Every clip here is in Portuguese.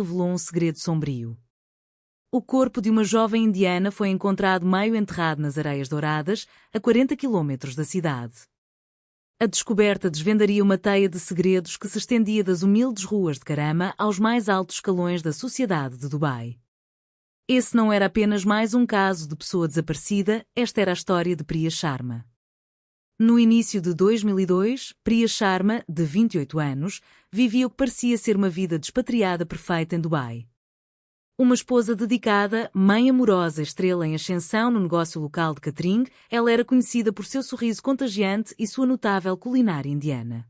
revelou um segredo sombrio. O corpo de uma jovem indiana foi encontrado meio enterrado nas Areias Douradas, a 40 quilômetros da cidade. A descoberta desvendaria uma teia de segredos que se estendia das humildes ruas de Karama aos mais altos escalões da sociedade de Dubai. Esse não era apenas mais um caso de pessoa desaparecida, esta era a história de Priya Sharma. No início de 2002, Priya Sharma, de 28 anos, vivia o que parecia ser uma vida despatriada perfeita em Dubai. Uma esposa dedicada, mãe amorosa, estrela em ascensão no negócio local de catering, ela era conhecida por seu sorriso contagiante e sua notável culinária indiana.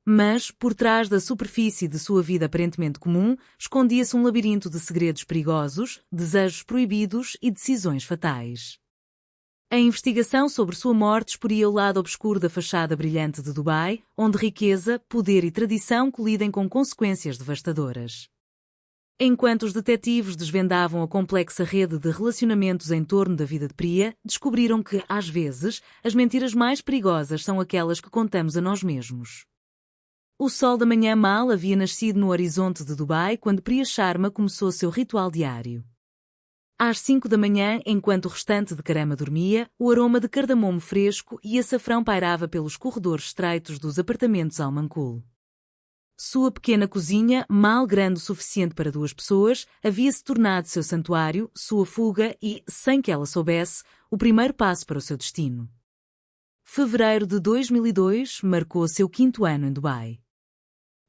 Mas, por trás da superfície de sua vida aparentemente comum, escondia-se um labirinto de segredos perigosos, desejos proibidos e decisões fatais. A investigação sobre sua morte exporia o lado obscuro da fachada brilhante de Dubai, onde riqueza, poder e tradição colidem com consequências devastadoras. Enquanto os detetives desvendavam a complexa rede de relacionamentos em torno da vida de Priya, descobriram que, às vezes, as mentiras mais perigosas são aquelas que contamos a nós mesmos. O sol da manhã mal havia nascido no horizonte de Dubai quando Priya Sharma começou seu ritual diário. Às 5 da manhã, enquanto o restante de Karama dormia, o aroma de cardamomo fresco e açafrão pairava pelos corredores estreitos dos apartamentos Al Mankul. Sua pequena cozinha, mal grande o suficiente para 2 pessoas, havia-se tornado seu santuário, sua fuga e, sem que ela soubesse, o primeiro passo para o seu destino. Fevereiro de 2002 marcou seu 5º ano em Dubai.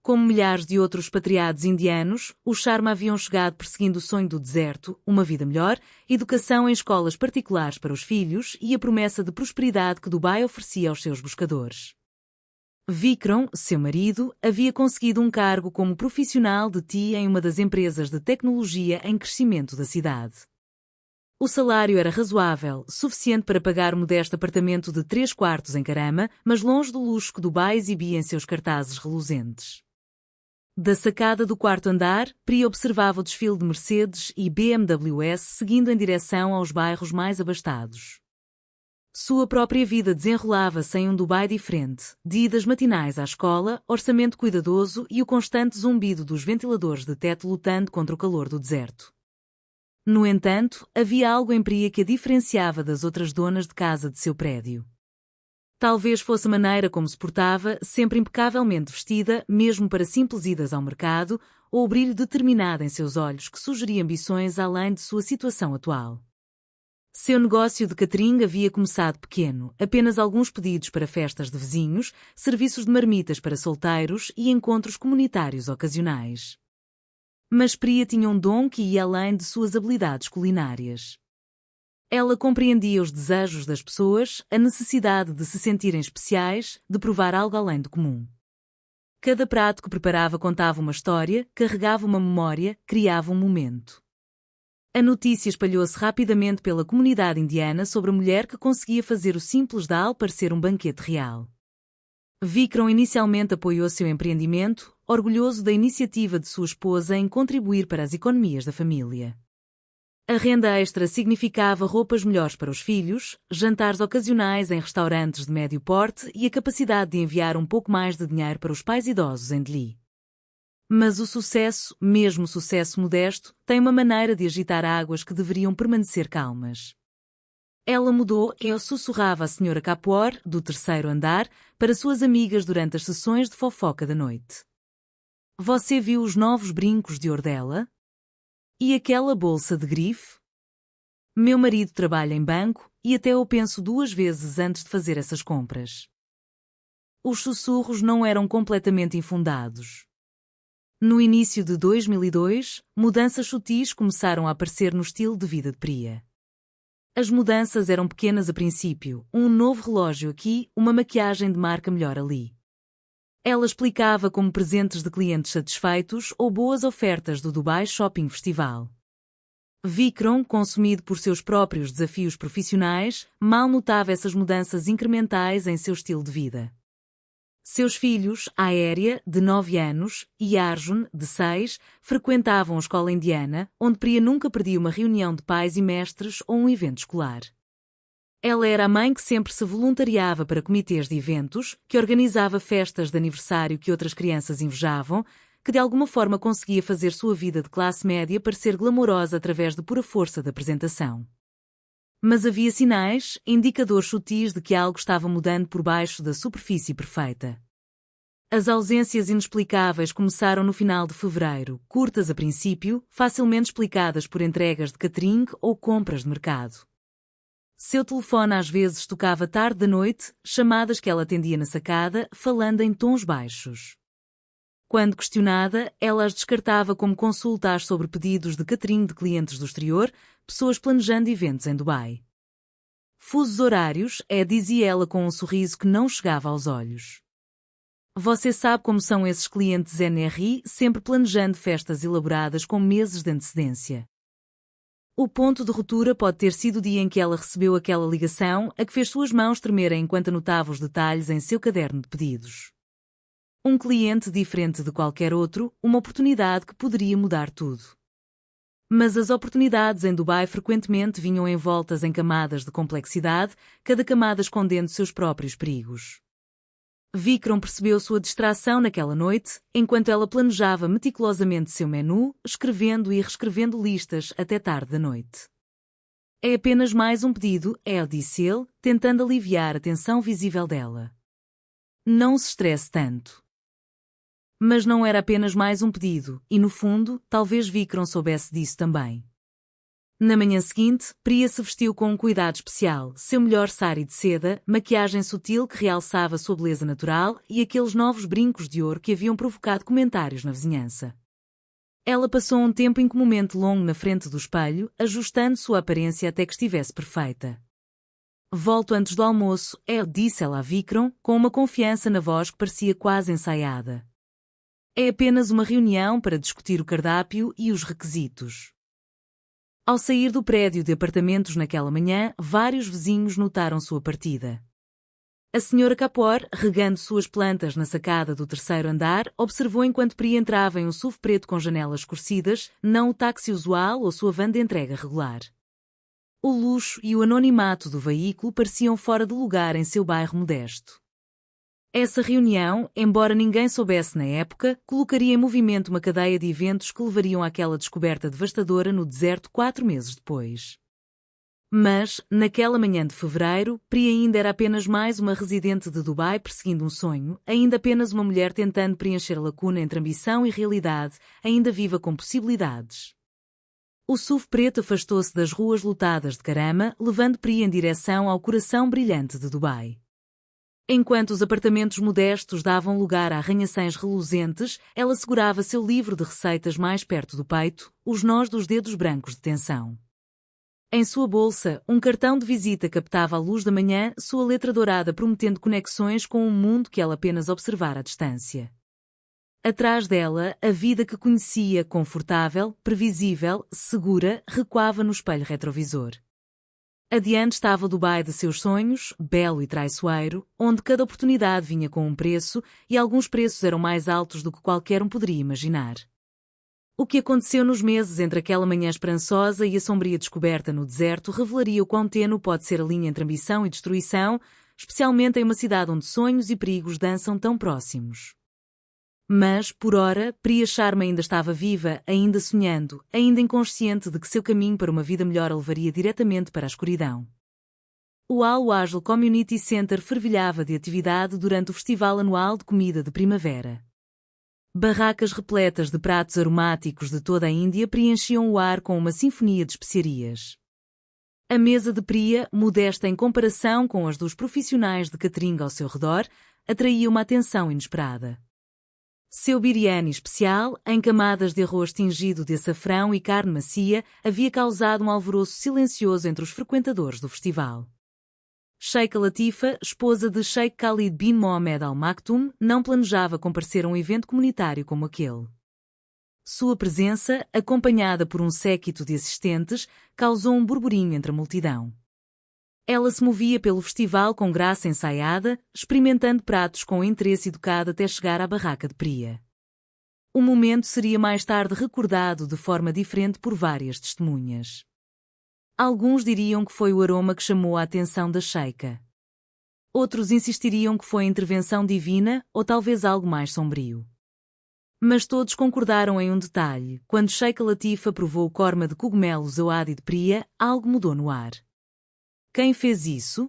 Como milhares de outros expatriados indianos, os Sharma haviam chegado perseguindo o sonho do deserto, uma vida melhor, educação em escolas particulares para os filhos e a promessa de prosperidade que Dubai oferecia aos seus buscadores. Vikram, seu marido, havia conseguido um cargo como profissional de TI em uma das empresas de tecnologia em crescimento da cidade. O salário era razoável, suficiente para pagar o modesto apartamento de 3 quartos em Karama, mas longe do luxo que Dubai exibia em seus cartazes reluzentes. Da sacada do 4º andar, Priya observava o desfile de Mercedes e BMWs seguindo em direção aos bairros mais abastados. Sua própria vida desenrolava-se em um Dubai diferente, de idas matinais à escola, orçamento cuidadoso e o constante zumbido dos ventiladores de teto lutando contra o calor do deserto. No entanto, havia algo em Priya que a diferenciava das outras donas de casa de seu prédio. Talvez fosse a maneira como se portava, sempre impecavelmente vestida, mesmo para simples idas ao mercado, ou o brilho determinado em seus olhos que sugeria ambições além de sua situação atual. Seu negócio de catering havia começado pequeno, apenas alguns pedidos para festas de vizinhos, serviços de marmitas para solteiros e encontros comunitários ocasionais. Mas Priya tinha um dom que ia além de suas habilidades culinárias. Ela compreendia os desejos das pessoas, a necessidade de se sentirem especiais, de provar algo além do comum. Cada prato que preparava contava uma história, carregava uma memória, criava um momento. A notícia espalhou-se rapidamente pela comunidade indiana sobre a mulher que conseguia fazer o simples dal parecer um banquete real. Vikram inicialmente apoiou seu empreendimento, orgulhoso da iniciativa de sua esposa em contribuir para as economias da família. A renda extra significava roupas melhores para os filhos, jantares ocasionais em restaurantes de médio porte e a capacidade de enviar um pouco mais de dinheiro para os pais idosos em Delhi. Mas o sucesso, mesmo sucesso modesto, tem uma maneira de agitar águas que deveriam permanecer calmas. Ela mudou e sussurrava a Sra. Kapoor, do 3º andar, para suas amigas durante as sessões de fofoca da noite. Você viu os novos brincos de ouro dela? E aquela bolsa de grife? Meu marido trabalha em banco e até eu penso 2 vezes antes de fazer essas compras. Os sussurros não eram completamente infundados. No início de 2002, mudanças sutis começaram a aparecer no estilo de vida de Priya. As mudanças eram pequenas a princípio, um novo relógio aqui, uma maquiagem de marca melhor ali. Ela explicava como presentes de clientes satisfeitos ou boas ofertas do Dubai Shopping Festival. Vikram, consumido por seus próprios desafios profissionais, mal notava essas mudanças incrementais em seu estilo de vida. Seus filhos, Aérea, de 9 anos, e Arjun, de 6, frequentavam a escola indiana, onde Priya nunca perdia uma reunião de pais e mestres ou um evento escolar. Ela era a mãe que sempre se voluntariava para comitês de eventos, que organizava festas de aniversário que outras crianças invejavam, que de alguma forma conseguia fazer sua vida de classe média parecer glamourosa através de pura força da apresentação. Mas havia sinais, indicadores sutis de que algo estava mudando por baixo da superfície perfeita. As ausências inexplicáveis começaram no final de fevereiro, curtas a princípio, facilmente explicadas por entregas de catering ou compras de mercado. Seu telefone às vezes tocava tarde da noite, chamadas que ela atendia na sacada, falando em tons baixos. Quando questionada, ela as descartava como consultas sobre pedidos de catering de clientes do exterior, pessoas planejando eventos em Dubai. Fusos horários, dizia ela com um sorriso que não chegava aos olhos. Você sabe como são esses clientes NRI, sempre planejando festas elaboradas com meses de antecedência. O ponto de ruptura pode ter sido o dia em que ela recebeu aquela ligação, a que fez suas mãos tremerem enquanto anotava os detalhes em seu caderno de pedidos. Um cliente diferente de qualquer outro, uma oportunidade que poderia mudar tudo. Mas as oportunidades em Dubai frequentemente vinham envoltas em camadas de complexidade, cada camada escondendo seus próprios perigos. Vikram percebeu sua distração naquela noite, enquanto ela planejava meticulosamente seu menu, escrevendo e reescrevendo listas até tarde da noite. É apenas mais um pedido, disse ele, tentando aliviar a tensão visível dela. Não se estresse tanto. Mas não era apenas mais um pedido, e no fundo, talvez Vikram soubesse disso também. Na manhã seguinte, Priya se vestiu com um cuidado especial, seu melhor sari de seda, maquiagem sutil que realçava sua beleza natural e aqueles novos brincos de ouro que haviam provocado comentários na vizinhança. Ela passou um tempo incomumente longo na frente do espelho, ajustando sua aparência até que estivesse perfeita. Volto antes do almoço, disse ela a Vikram, com uma confiança na voz que parecia quase ensaiada. É apenas uma reunião para discutir o cardápio e os requisitos. Ao sair do prédio de apartamentos naquela manhã, vários vizinhos notaram sua partida. A senhora Kapoor, regando suas plantas na sacada do terceiro andar, observou enquanto Priya entrava em um SUV preto com janelas escurecidas, não o táxi usual ou sua van de entrega regular. O luxo e o anonimato do veículo pareciam fora de lugar em seu bairro modesto. Essa reunião, embora ninguém soubesse na época, colocaria em movimento uma cadeia de eventos que levariam àquela descoberta devastadora no deserto 4 meses depois. Mas, naquela manhã de fevereiro, Priya ainda era apenas mais uma residente de Dubai perseguindo um sonho, ainda apenas uma mulher tentando preencher a lacuna entre ambição e realidade, ainda viva com possibilidades. O SUV preto afastou-se das ruas lotadas de Karama, levando Priya em direção ao coração brilhante de Dubai. Enquanto os apartamentos modestos davam lugar a arranha-céus reluzentes, ela segurava seu livro de receitas mais perto do peito, os nós dos dedos brancos de tensão. Em sua bolsa, um cartão de visita captava a luz da manhã, sua letra dourada prometendo conexões com um mundo que ela apenas observara à distância. Atrás dela, a vida que conhecia, confortável, previsível, segura, recuava no espelho retrovisor. Adiante estava o Dubai de seus sonhos, belo e traiçoeiro, onde cada oportunidade vinha com um preço, e alguns preços eram mais altos do que qualquer um poderia imaginar. O que aconteceu nos meses entre aquela manhã esperançosa e a sombria descoberta no deserto revelaria o quão tênue pode ser a linha entre ambição e destruição, especialmente em uma cidade onde sonhos e perigos dançam tão próximos. Mas, por ora, Priya Sharma ainda estava viva, ainda sonhando, ainda inconsciente de que seu caminho para uma vida melhor a levaria diretamente para a escuridão. O Al-Wajl Community Center fervilhava de atividade durante o festival anual de comida de primavera. Barracas repletas de pratos aromáticos de toda a Índia preenchiam o ar com uma sinfonia de especiarias. A mesa de Priya, modesta em comparação com as dos profissionais de catering ao seu redor, atraía uma atenção inesperada. Seu biryani especial, em camadas de arroz tingido de açafrão e carne macia, havia causado um alvoroço silencioso entre os frequentadores do festival. Sheikha Latifa, esposa de Sheikh Khalid bin Mohammed Al Maktoum, não planejava comparecer a um evento comunitário como aquele. Sua presença, acompanhada por um séquito de assistentes, causou um burburinho entre a multidão. Ela se movia pelo festival com graça ensaiada, experimentando pratos com interesse educado até chegar à barraca de Priya. O momento seria mais tarde recordado de forma diferente por várias testemunhas. Alguns diriam que foi o aroma que chamou a atenção da Sheikha. Outros insistiriam que foi a intervenção divina ou talvez algo mais sombrio. Mas todos concordaram em um detalhe: quando Sheikha Latifa provou o korma de cogumelos Oadi de Priya, algo mudou no ar. Quem fez isso?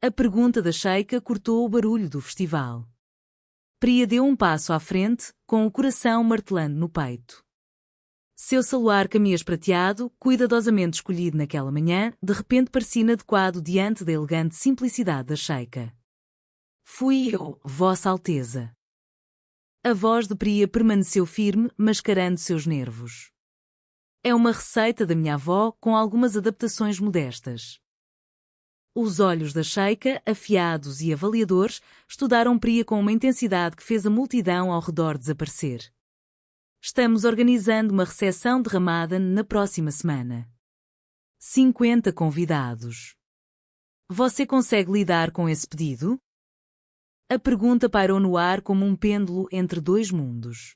A pergunta da Sheikha cortou o barulho do festival. Priya deu um passo à frente, com o coração martelando no peito. Seu saluar caminhas prateado, cuidadosamente escolhido naquela manhã, de repente parecia inadequado diante da elegante simplicidade da Sheikha. Fui eu, Vossa Alteza. A voz de Priya permaneceu firme, mascarando seus nervos. É uma receita da minha avó, com algumas adaptações modestas. Os olhos da Sheikha, afiados e avaliadores, estudaram Priya com uma intensidade que fez a multidão ao redor desaparecer. Estamos organizando uma recepção de Ramadan na próxima semana. 50 convidados. Você consegue lidar com esse pedido? A pergunta pairou no ar como um pêndulo entre dois mundos.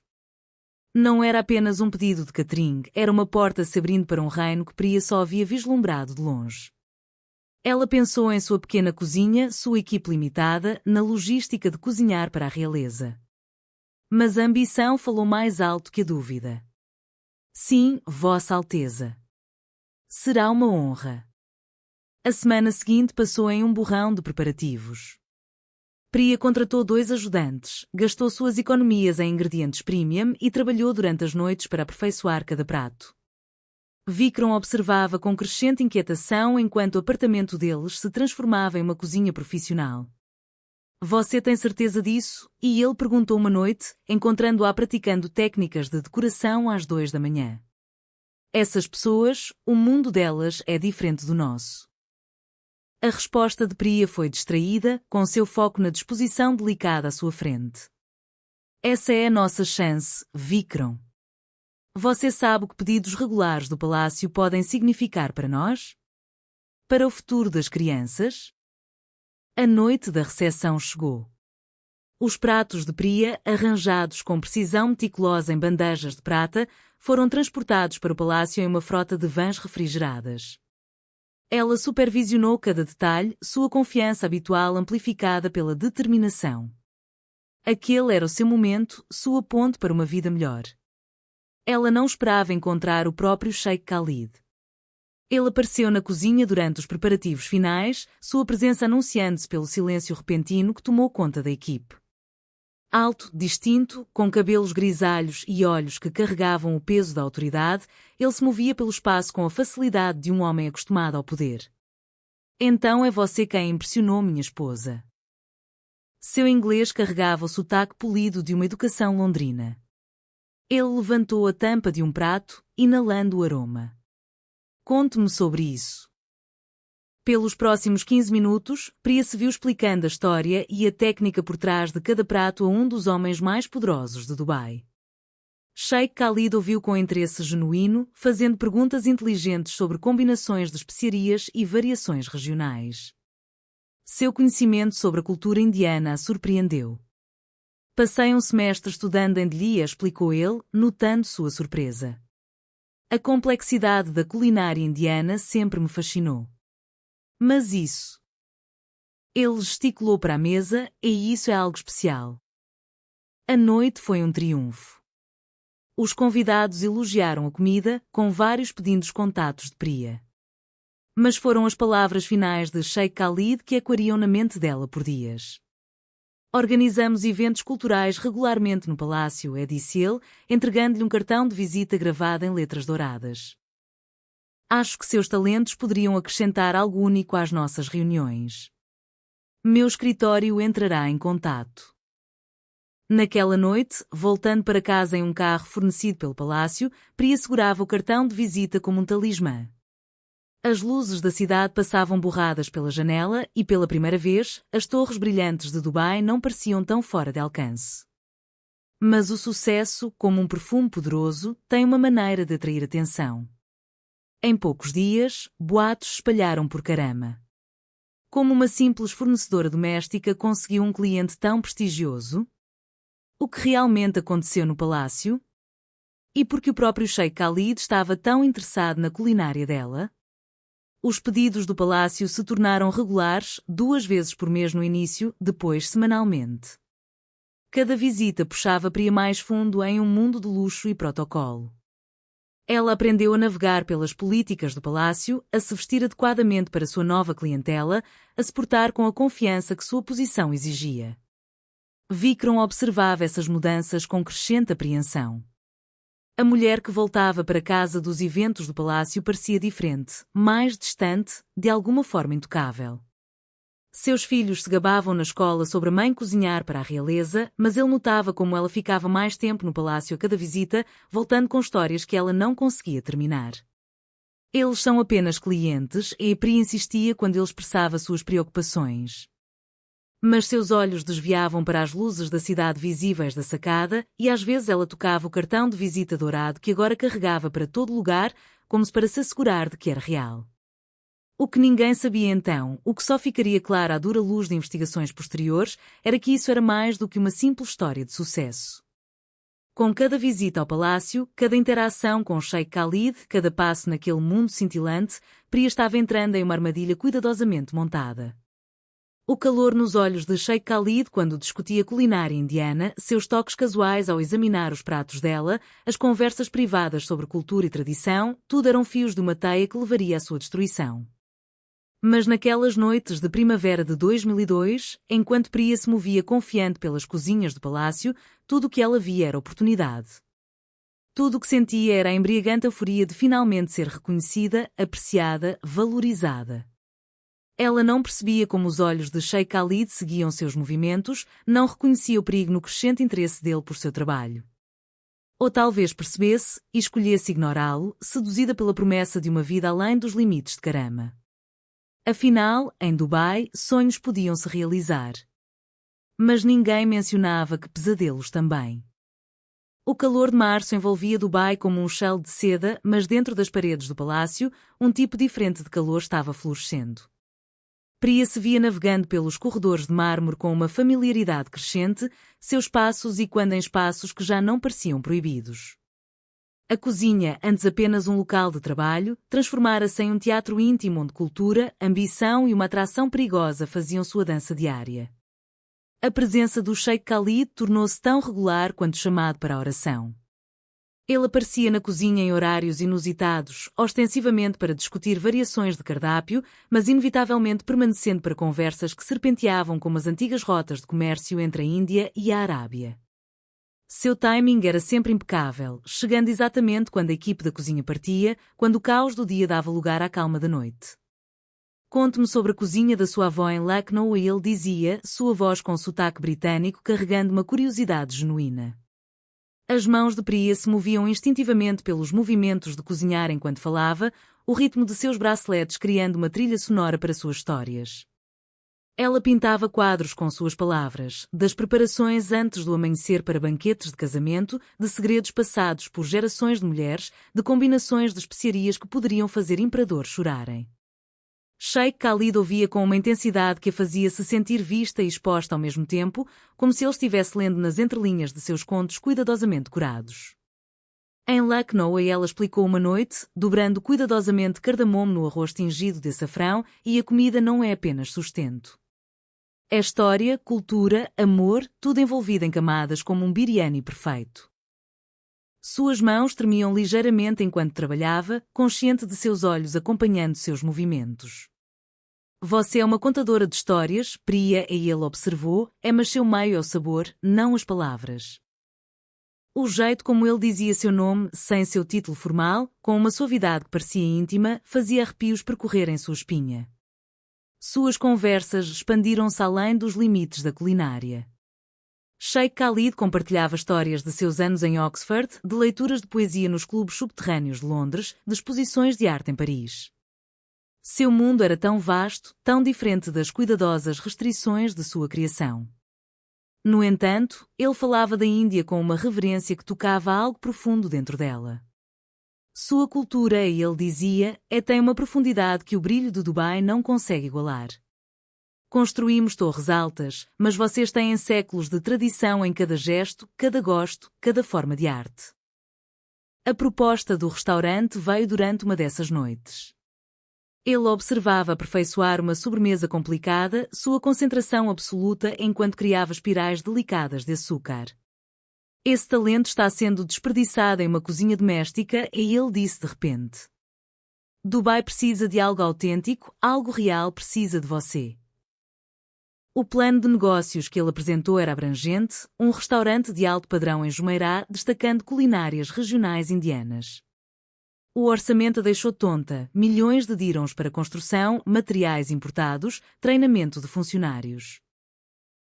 Não era apenas um pedido de catering, era uma porta se abrindo para um reino que Priya só havia vislumbrado de longe. Ela pensou em sua pequena cozinha, sua equipe limitada, na logística de cozinhar para a realeza. Mas a ambição falou mais alto que a dúvida. Sim, Vossa Alteza. Será uma honra. A semana seguinte passou em um borrão de preparativos. Priya contratou 2 ajudantes, gastou suas economias em ingredientes premium e trabalhou durante as noites para aperfeiçoar cada prato. Vikram observava com crescente inquietação enquanto o apartamento deles se transformava em uma cozinha profissional. Você tem certeza disso? E ele perguntou uma noite, encontrando-a praticando técnicas de decoração às 2 da manhã. Essas pessoas, o mundo delas é diferente do nosso. A resposta de Priya foi distraída, com seu foco na disposição delicada à sua frente. Essa é a nossa chance, Vikram. Você sabe o que pedidos regulares do palácio podem significar para nós? Para o futuro das crianças? A noite da recepção chegou. Os pratos de Priya, arranjados com precisão meticulosa em bandejas de prata, foram transportados para o palácio em uma frota de vans refrigeradas. Ela supervisionou cada detalhe, sua confiança habitual amplificada pela determinação. Aquele era o seu momento, sua ponte para uma vida melhor. Ela não esperava encontrar o próprio Sheikh Khalid. Ele apareceu na cozinha durante os preparativos finais, sua presença anunciando-se pelo silêncio repentino que tomou conta da equipe. Alto, distinto, com cabelos grisalhos e olhos que carregavam o peso da autoridade, ele se movia pelo espaço com a facilidade de um homem acostumado ao poder. Então é você quem impressionou minha esposa. Seu inglês carregava o sotaque polido de uma educação londrina. Ele levantou a tampa de um prato, inalando o aroma. Conte-me sobre isso. Pelos próximos 15 minutos, Priya se viu explicando a história e a técnica por trás de cada prato a um dos homens mais poderosos de Dubai. Sheikh Khalid ouviu com interesse genuíno, fazendo perguntas inteligentes sobre combinações de especiarias e variações regionais. Seu conhecimento sobre a cultura indiana a surpreendeu. Passei um semestre estudando em Delhi, explicou ele, notando sua surpresa. A complexidade da culinária indiana sempre me fascinou. Mas isso... Ele gesticulou para a mesa, e isso é algo especial. A noite foi um triunfo. Os convidados elogiaram a comida, com vários pedindo contatos de Priya. Mas foram as palavras finais de Sheikh Khalid que ecoariam na mente dela por dias. Organizamos eventos culturais regularmente no palácio, disse ele, entregando-lhe um cartão de visita gravado em letras douradas. Acho que seus talentos poderiam acrescentar algo único às nossas reuniões. Meu escritório entrará em contato. Naquela noite, voltando para casa em um carro fornecido pelo palácio, Priya segurava o cartão de visita como um talismã. As luzes da cidade passavam borradas pela janela e, pela primeira vez, as torres brilhantes de Dubai não pareciam tão fora de alcance. Mas o sucesso, como um perfume poderoso, tem uma maneira de atrair atenção. Em poucos dias, boatos se espalharam por Karama. Como uma simples fornecedora doméstica conseguiu um cliente tão prestigioso? O que realmente aconteceu no palácio? E porque o próprio Sheikh Khalid estava tão interessado na culinária dela? Os pedidos do palácio se tornaram regulares, 2 vezes por mês no início, depois semanalmente. cada visita puxava Priya mais fundo em um mundo de luxo e protocolo. Ela aprendeu a navegar pelas políticas do palácio, a se vestir adequadamente para sua nova clientela, a se portar com a confiança que sua posição exigia. Vikram observava essas mudanças com crescente apreensão. A mulher que voltava para casa dos eventos do palácio parecia diferente, mais distante, de alguma forma intocável. Seus filhos se gabavam na escola sobre a mãe cozinhar para a realeza, mas ele notava como ela ficava mais tempo no palácio a cada visita, voltando com histórias que ela não conseguia terminar. Eles são apenas clientes, e Priya insistia quando ele expressava suas preocupações. Mas seus olhos desviavam para as luzes da cidade visíveis da sacada, e às vezes ela tocava o cartão de visita dourado que agora carregava para todo lugar, como se para se assegurar de que era real. O que ninguém sabia então, o que só ficaria claro à dura luz de investigações posteriores, era que isso era mais do que uma simples história de sucesso. Com cada visita ao palácio, cada interação com o Sheikh Khalid, cada passo naquele mundo cintilante, Priya estava entrando em uma armadilha cuidadosamente montada. O calor nos olhos de Sheikh Khalid quando discutia culinária indiana, seus toques casuais ao examinar os pratos dela, as conversas privadas sobre cultura e tradição, tudo eram fios de uma teia que levaria à sua destruição. Mas naquelas noites de primavera de 2002, enquanto Priya se movia confiante pelas cozinhas do palácio, tudo o que ela via era oportunidade. Tudo o que sentia era a embriagante euforia de finalmente ser reconhecida, apreciada, valorizada. Ela não percebia como os olhos de Sheikh Khalid seguiam seus movimentos, não reconhecia o perigo no crescente interesse dele por seu trabalho. Ou talvez percebesse e escolhesse ignorá-lo, seduzida pela promessa de uma vida além dos limites de Karama. Afinal, em Dubai, sonhos podiam se realizar. Mas ninguém mencionava que pesadelos também. O calor de março envolvia Dubai como um shell de seda, mas dentro das paredes do palácio, um tipo diferente de calor estava florescendo. Priya se via navegando pelos corredores de mármore com uma familiaridade crescente, seus passos e quando em espaços que já não pareciam proibidos. A cozinha, antes apenas um local de trabalho, transformara-se em um teatro íntimo onde cultura, ambição e uma atração perigosa faziam sua dança diária. A presença do Sheikh Khalid tornou-se tão regular quanto chamado para a oração. Ele aparecia na cozinha em horários inusitados, ostensivamente para discutir variações de cardápio, mas inevitavelmente permanecendo para conversas que serpenteavam como as antigas rotas de comércio entre a Índia e a Arábia. Seu timing era sempre impecável, chegando exatamente quando a equipe da cozinha partia, quando o caos do dia dava lugar à calma da noite. Conte-me sobre a cozinha da sua avó em Lucknow, e ele dizia, sua voz com sotaque britânico carregando uma curiosidade genuína. As mãos de Priya se moviam instintivamente pelos movimentos de cozinhar enquanto falava, o ritmo de seus braceletes criando uma trilha sonora para suas histórias. Ela pintava quadros com suas palavras, das preparações antes do amanhecer para banquetes de casamento, de segredos passados por gerações de mulheres, de combinações de especiarias que poderiam fazer imperadores chorarem. Sheikh Khalid ouvia com uma intensidade que a fazia se sentir vista e exposta ao mesmo tempo, como se ele estivesse lendo nas entrelinhas de seus contos cuidadosamente curados. Em Lucknow, ela explicou uma noite, dobrando cuidadosamente cardamomo no arroz tingido de açafrão, e a comida não é apenas sustento. É história, cultura, amor, tudo envolvido em camadas como um biryani perfeito. Suas mãos tremiam ligeiramente enquanto trabalhava, consciente de seus olhos acompanhando seus movimentos. Você é uma contadora de histórias, Priya, e ele observou, mas seu meio é o sabor, não as palavras. O jeito como ele dizia seu nome, sem seu título formal, com uma suavidade que parecia íntima, fazia arrepios percorrerem sua espinha. Suas conversas expandiram-se além dos limites da culinária. Sheikh Khalid compartilhava histórias de seus anos em Oxford, de leituras de poesia nos clubes subterrâneos de Londres, de exposições de arte em Paris. Seu mundo era tão vasto, tão diferente das cuidadosas restrições de sua criação. No entanto, ele falava da Índia com uma reverência que tocava algo profundo dentro dela. Sua cultura, ele dizia, tem uma profundidade que o brilho de Dubai não consegue igualar. Construímos torres altas, mas vocês têm séculos de tradição em cada gesto, cada gosto, cada forma de arte. A proposta do restaurante veio durante uma dessas noites. Ele observava aperfeiçoar uma sobremesa complicada, sua concentração absoluta enquanto criava espirais delicadas de açúcar. Esse talento está sendo desperdiçado em uma cozinha doméstica, e ele disse de repente. Dubai precisa de algo autêntico, algo real precisa de você. O plano de negócios que ele apresentou era abrangente, um restaurante de alto padrão em Jumeirah, destacando culinárias regionais indianas. O orçamento a deixou tonta, milhões de dirhams para construção, materiais importados, treinamento de funcionários.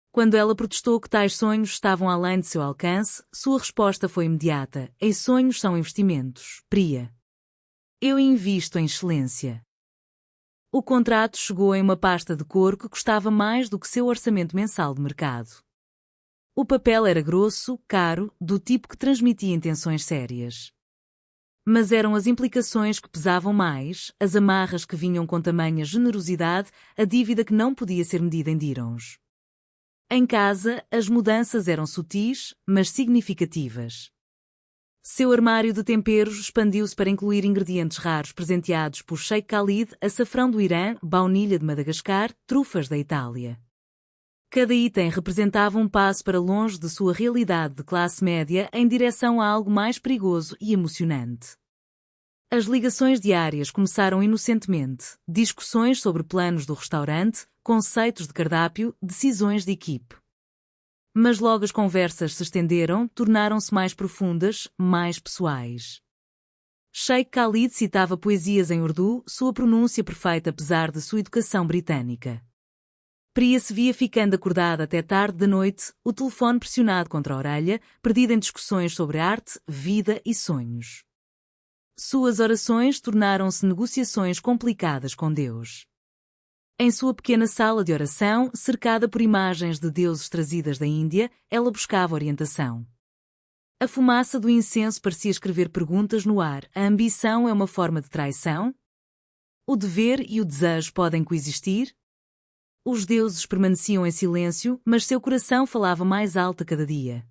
Quando ela protestou que tais sonhos estavam além de seu alcance, sua resposta foi imediata: "Ei, sonhos são investimentos, Priya. Eu invisto em excelência." O contrato chegou em uma pasta de couro que custava mais do que seu orçamento mensal de mercado. O papel era grosso, caro, do tipo que transmitia intenções sérias. Mas eram as implicações que pesavam mais, as amarras que vinham com tamanha generosidade, a dívida que não podia ser medida em dirhams. Em casa, as mudanças eram sutis, mas significativas. Seu armário de temperos expandiu-se para incluir ingredientes raros presenteados por Sheikh Khalid, açafrão do Irã, baunilha de Madagascar, trufas da Itália. Cada item representava um passo para longe de sua realidade de classe média em direção a algo mais perigoso e emocionante. As ligações diárias começaram inocentemente, discussões sobre planos do restaurante, conceitos de cardápio, decisões de equipe. Mas logo as conversas se estenderam, tornaram-se mais profundas, mais pessoais. Sheikh Khalid citava poesias em urdu, sua pronúncia perfeita apesar de sua educação britânica. Priya se via ficando acordada até tarde da noite, o telefone pressionado contra a orelha, perdida em discussões sobre arte, vida e sonhos. Suas orações tornaram-se negociações complicadas com Deus. Em sua pequena sala de oração, cercada por imagens de deuses trazidas da Índia, ela buscava orientação. A fumaça do incenso parecia escrever perguntas no ar: a ambição é uma forma de traição? O dever e o desejo podem coexistir? Os deuses permaneciam em silêncio, mas seu coração falava mais alto a cada dia.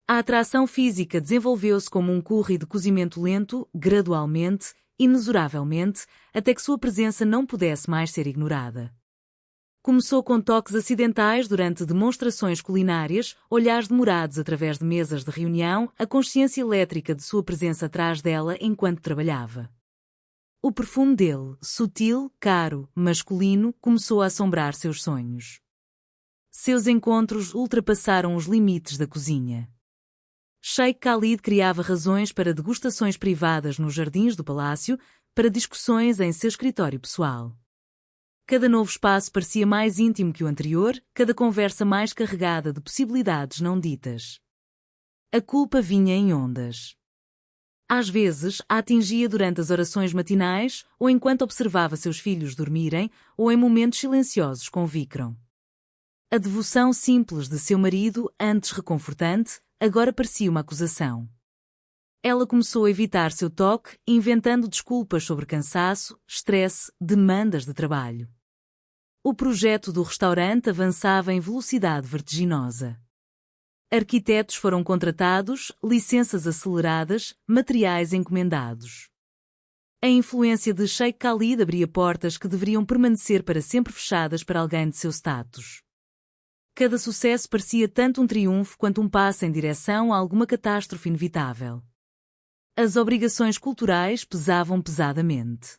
A atração física desenvolveu-se como um curry de cozimento lento, gradualmente, inexoravelmente, até que sua presença não pudesse mais ser ignorada. Começou com toques acidentais durante demonstrações culinárias, olhares demorados através de mesas de reunião, a consciência elétrica de sua presença atrás dela enquanto trabalhava. O perfume dele, sutil, caro, masculino, começou a assombrar seus sonhos. Seus encontros ultrapassaram os limites da cozinha. Sheikh Khalid criava razões para degustações privadas nos jardins do palácio, para discussões em seu escritório pessoal. Cada novo espaço parecia mais íntimo que o anterior, cada conversa mais carregada de possibilidades não ditas. A culpa vinha em ondas. Às vezes, a atingia durante as orações matinais, ou enquanto observava seus filhos dormirem, ou em momentos silenciosos com Vikram. A devoção simples de seu marido, antes reconfortante, agora parecia uma acusação. Ela começou a evitar seu toque, inventando desculpas sobre cansaço, estresse, demandas de trabalho. O projeto do restaurante avançava em velocidade vertiginosa. Arquitetos foram contratados, licenças aceleradas, materiais encomendados. A influência de Sheikh Khalid abria portas que deveriam permanecer para sempre fechadas para alguém de seu status. Cada sucesso parecia tanto um triunfo quanto um passo em direção a alguma catástrofe inevitável. As obrigações culturais pesavam pesadamente.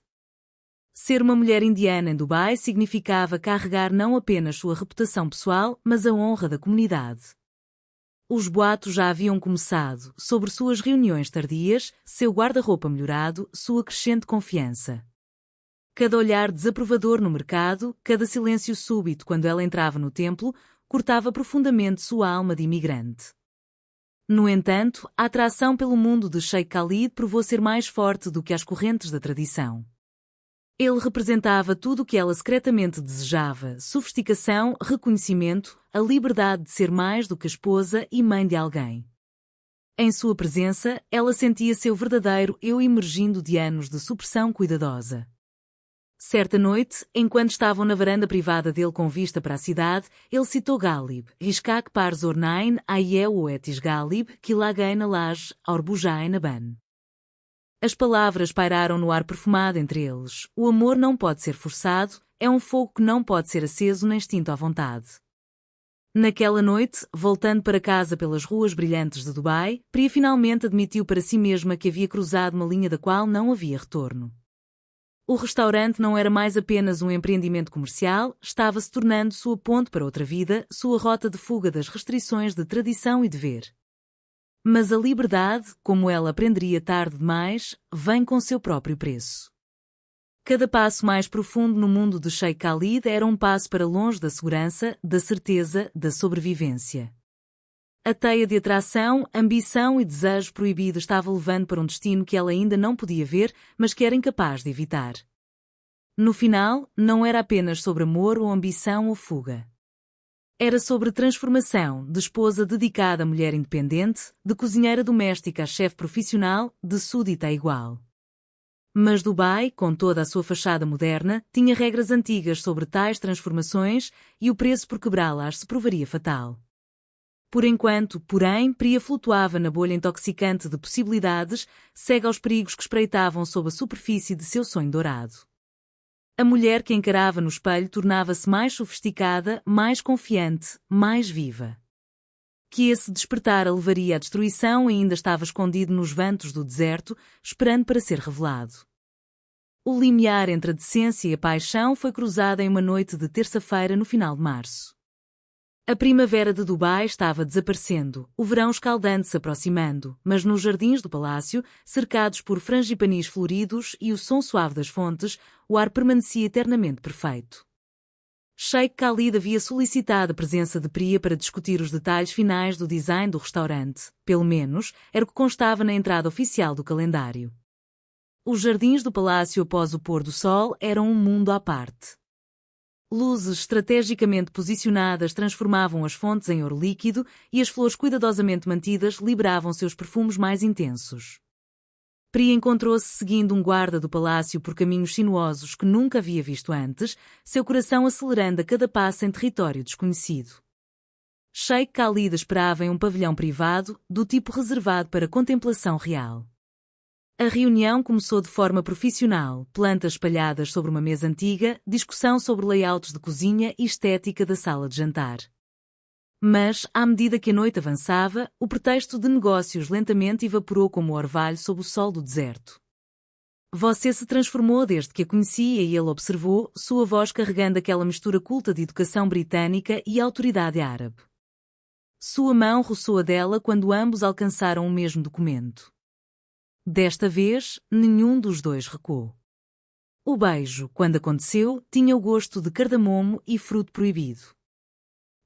Ser uma mulher indiana em Dubai significava carregar não apenas sua reputação pessoal, mas a honra da comunidade. Os boatos já haviam começado, sobre suas reuniões tardias, seu guarda-roupa melhorado, sua crescente confiança. Cada olhar desaprovador no mercado, cada silêncio súbito quando ela entrava no templo, cortava profundamente sua alma de imigrante. No entanto, a atração pelo mundo de Sheikh Khalid provou ser mais forte do que as correntes da tradição. Ele representava tudo o que ela secretamente desejava: sofisticação, reconhecimento, a liberdade de ser mais do que esposa e mãe de alguém. Em sua presença, ela sentia seu verdadeiro eu emergindo de anos de supressão cuidadosa. Certa noite, enquanto estavam na varanda privada dele com vista para a cidade, ele citou Ghalib, Rishkak par Zornain, Aie o Etis Ghalib, Kilagain Alaj, Orbujain Aban. As palavras pairaram no ar perfumado entre eles. O amor não pode ser forçado, é um fogo que não pode ser aceso nem extinto à vontade. Naquela noite, voltando para casa pelas ruas brilhantes de Dubai, Priya finalmente admitiu para si mesma que havia cruzado uma linha da qual não havia retorno. O restaurante não era mais apenas um empreendimento comercial, estava se tornando sua ponte para outra vida, sua rota de fuga das restrições de tradição e dever. Mas a liberdade, como ela aprenderia tarde demais, vem com seu próprio preço. Cada passo mais profundo no mundo de Sheikh Khalid era um passo para longe da segurança, da certeza, da sobrevivência. A teia de atração, ambição e desejo proibido estava levando para um destino que ela ainda não podia ver, mas que era incapaz de evitar. No final, não era apenas sobre amor ou ambição ou fuga. Era sobre transformação, de esposa dedicada à mulher independente, de cozinheira doméstica a chefe profissional, de súdita a igual. Mas Dubai, com toda a sua fachada moderna, tinha regras antigas sobre tais transformações e o preço por quebrá-las se provaria fatal. Por enquanto, porém, Priya flutuava na bolha intoxicante de possibilidades, cega aos perigos que espreitavam sob a superfície de seu sonho dourado. A mulher que encarava no espelho tornava-se mais sofisticada, mais confiante, mais viva. Que esse despertar a levaria à destruição ainda estava escondido nos ventos do deserto, esperando para ser revelado. O limiar entre a decência e a paixão foi cruzado em uma noite de terça-feira no final de março. A primavera de Dubai estava desaparecendo, o verão escaldante se aproximando, mas nos jardins do palácio, cercados por frangipanis floridos e o som suave das fontes, o ar permanecia eternamente perfeito. Sheikh Khalid havia solicitado a presença de Priya para discutir os detalhes finais do design do restaurante, pelo menos, era o que constava na entrada oficial do calendário. Os jardins do palácio após o pôr do sol eram um mundo à parte. Luzes estrategicamente posicionadas transformavam as fontes em ouro líquido e as flores cuidadosamente mantidas liberavam seus perfumes mais intensos. Priya encontrou-se seguindo um guarda do palácio por caminhos sinuosos que nunca havia visto antes, seu coração acelerando a cada passo em território desconhecido. Sheikh Khalid esperava em um pavilhão privado, do tipo reservado para contemplação real. A reunião começou de forma profissional, plantas espalhadas sobre uma mesa antiga, discussão sobre layouts de cozinha e estética da sala de jantar. Mas, à medida que a noite avançava, o pretexto de negócios lentamente evaporou como orvalho sob o sol do deserto. Você se transformou desde que a conhecia e ele observou, sua voz carregando aquela mistura culta de educação britânica e autoridade árabe. Sua mão roçou a dela quando ambos alcançaram o mesmo documento. Desta vez, nenhum dos dois recuou. O beijo, quando aconteceu, tinha o gosto de cardamomo e fruto proibido.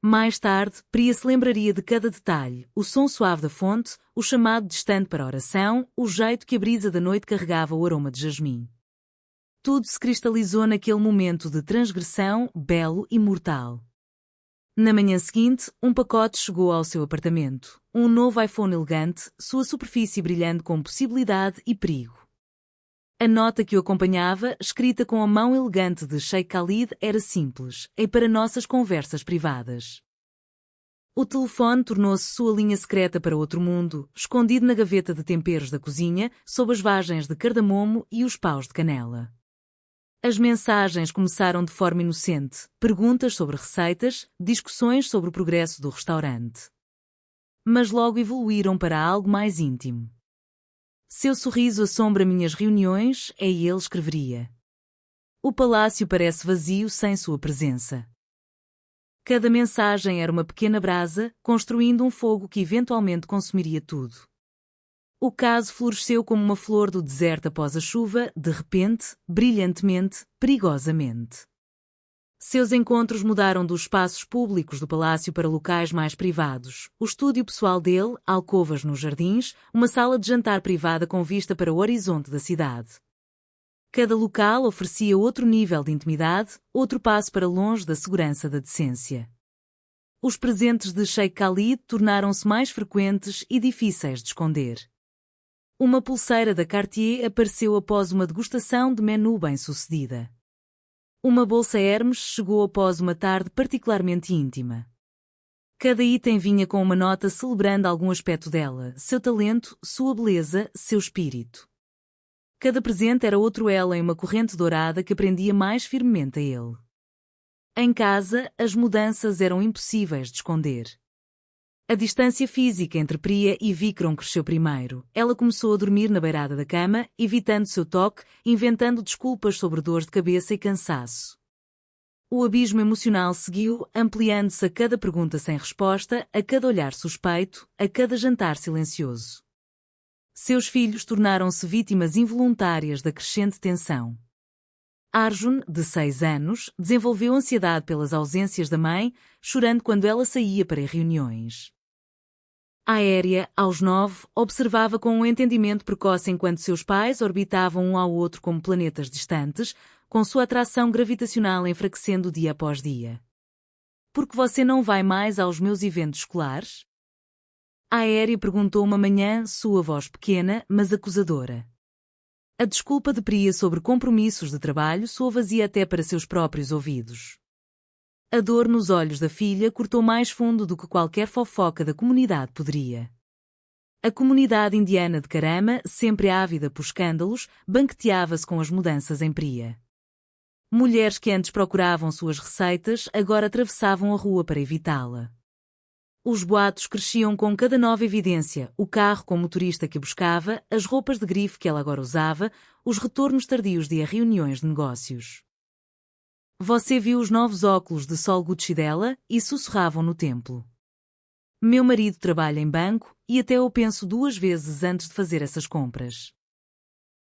Mais tarde, Priya se lembraria de cada detalhe, o som suave da fonte, o chamado distante para a oração, o jeito que a brisa da noite carregava o aroma de jasmim. Tudo se cristalizou naquele momento de transgressão, belo e mortal. Na manhã seguinte, um pacote chegou ao seu apartamento. Um novo iPhone elegante, sua superfície brilhando com possibilidade e perigo. A nota que o acompanhava, escrita com a mão elegante de Sheikh Khalid, era simples: "É para nossas conversas privadas." O telefone tornou-se sua linha secreta para outro mundo, escondido na gaveta de temperos da cozinha, sob as vagens de cardamomo e os paus de canela. As mensagens começaram de forma inocente, perguntas sobre receitas, discussões sobre o progresso do restaurante. Mas logo evoluíram para algo mais íntimo. "Seu sorriso assombra minhas reuniões", ele escreveria. "O palácio parece vazio sem sua presença." Cada mensagem era uma pequena brasa, construindo um fogo que eventualmente consumiria tudo. O caso floresceu como uma flor do deserto após a chuva, de repente, brilhantemente, perigosamente. Seus encontros mudaram dos espaços públicos do palácio para locais mais privados. O estúdio pessoal dele, alcovas nos jardins, uma sala de jantar privada com vista para o horizonte da cidade. Cada local oferecia outro nível de intimidade, outro passo para longe da segurança da decência. Os presentes de Sheikh Khalid tornaram-se mais frequentes e difíceis de esconder. Uma pulseira da Cartier apareceu após uma degustação de menu bem-sucedida. Uma bolsa Hermes chegou após uma tarde particularmente íntima. Cada item vinha com uma nota celebrando algum aspecto dela, seu talento, sua beleza, seu espírito. Cada presente era outro elo em uma corrente dourada que prendia mais firmemente a ele. Em casa, as mudanças eram impossíveis de esconder. A distância física entre Priya e Vikram cresceu primeiro. Ela começou a dormir na beirada da cama, evitando seu toque, inventando desculpas sobre dores de cabeça e cansaço. O abismo emocional seguiu, ampliando-se a cada pergunta sem resposta, a cada olhar suspeito, a cada jantar silencioso. Seus filhos tornaram-se vítimas involuntárias da crescente tensão. Arjun, de 6 anos, desenvolveu ansiedade pelas ausências da mãe, chorando quando ela saía para reuniões. Aérea, aos 9, observava com um entendimento precoce enquanto seus pais orbitavam um ao outro como planetas distantes, com sua atração gravitacional enfraquecendo dia após dia. Por que você não vai mais aos meus eventos escolares? Aérea perguntou uma manhã, sua voz pequena, mas acusadora. A desculpa de Priya sobre compromissos de trabalho soou vazia até para seus próprios ouvidos. A dor nos olhos da filha cortou mais fundo do que qualquer fofoca da comunidade poderia. A comunidade indiana de Karama, sempre ávida por escândalos, banqueteava-se com as mudanças em Priya. Mulheres que antes procuravam suas receitas agora atravessavam a rua para evitá-la. Os boatos cresciam com cada nova evidência, o carro com o motorista que a buscava, as roupas de grife que ela agora usava, os retornos tardios de reuniões de negócios. Você viu os novos óculos de sol Gucci dela e sussurravam no templo. Meu marido trabalha em banco e até eu penso 2 vezes antes de fazer essas compras.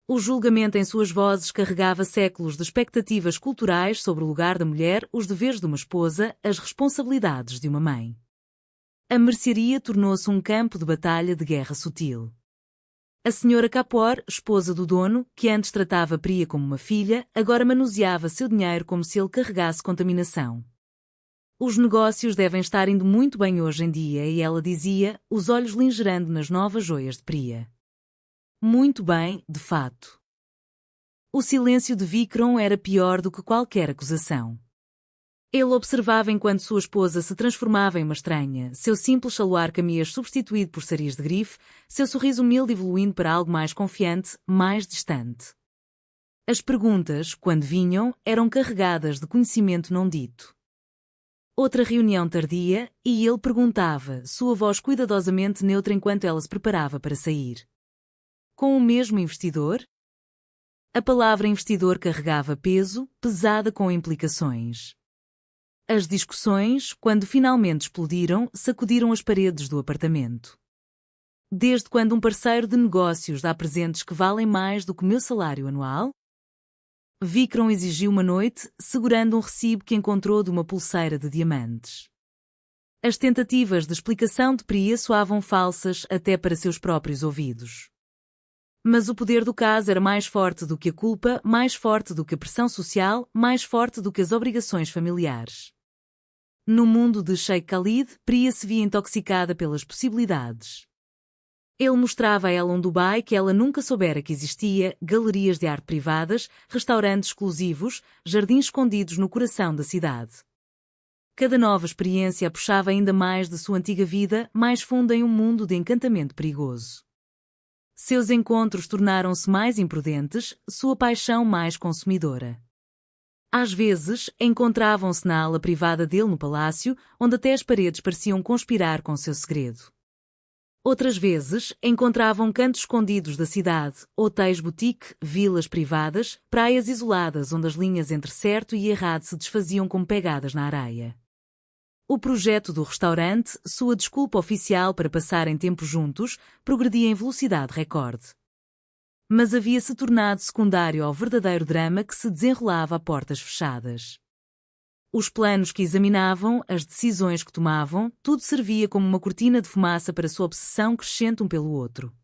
O julgamento em suas vozes carregava séculos de expectativas culturais sobre o lugar da mulher, os deveres de uma esposa, as responsabilidades de uma mãe. A mercearia tornou-se um campo de batalha de guerra sutil. A senhora Kapoor, esposa do dono, que antes tratava Priya como uma filha, agora manuseava seu dinheiro como se ele carregasse contaminação. Os negócios devem estar indo muito bem hoje em dia, e ela dizia, os olhos lingerando nas novas joias de Priya. Muito bem, de fato. O silêncio de Vikram era pior do que qualquer acusação. Ele observava enquanto sua esposa se transformava em uma estranha, seu simples saluar camias substituído por saris de grife, seu sorriso humilde evoluindo para algo mais confiante, mais distante. As perguntas, quando vinham, eram carregadas de conhecimento não dito. Outra reunião tardia, e ele perguntava, sua voz cuidadosamente neutra enquanto ela se preparava para sair. Com o mesmo investidor? A palavra investidor carregava peso, pesada com implicações. As discussões, quando finalmente explodiram, sacudiram as paredes do apartamento. Desde quando um parceiro de negócios dá presentes que valem mais do que o meu salário anual? Vikram exigiu uma noite, segurando um recibo que encontrou de uma pulseira de diamantes. As tentativas de explicação de Priya soavam falsas até para seus próprios ouvidos. Mas o poder do caso era mais forte do que a culpa, mais forte do que a pressão social, mais forte do que as obrigações familiares. No mundo de Sheikh Khalid, Priya se via intoxicada pelas possibilidades. Ele mostrava a ela um Dubai que ela nunca soubera que existia, galerias de arte privadas, restaurantes exclusivos, jardins escondidos no coração da cidade. Cada nova experiência a puxava ainda mais de sua antiga vida, mais funda em um mundo de encantamento perigoso. Seus encontros tornaram-se mais imprudentes, sua paixão mais consumidora. Às vezes, encontravam-se na ala privada dele no palácio, onde até as paredes pareciam conspirar com seu segredo. Outras vezes, encontravam cantos escondidos da cidade, hotéis boutique, vilas privadas, praias isoladas onde as linhas entre certo e errado se desfaziam como pegadas na areia. O projeto do restaurante, sua desculpa oficial para passarem tempo juntos, progredia em velocidade recorde. Mas havia-se tornado secundário ao verdadeiro drama que se desenrolava a portas fechadas. Os planos que examinavam, as decisões que tomavam, tudo servia como uma cortina de fumaça para sua obsessão crescente um pelo outro.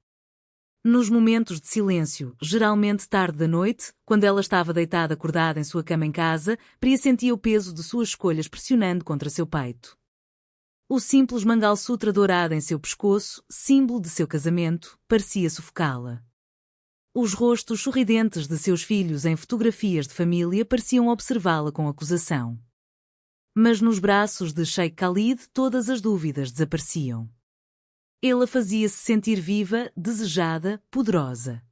Nos momentos de silêncio, geralmente tarde da noite, quando ela estava deitada acordada em sua cama em casa, Priya sentia o peso de suas escolhas pressionando contra seu peito. O simples mangalsutra dourado em seu pescoço, símbolo de seu casamento, parecia sufocá-la. Os rostos sorridentes de seus filhos em fotografias de família pareciam observá-la com acusação. Mas nos braços de Sheikh Khalid todas as dúvidas desapareciam. Ele a fazia-se sentir viva, desejada, poderosa.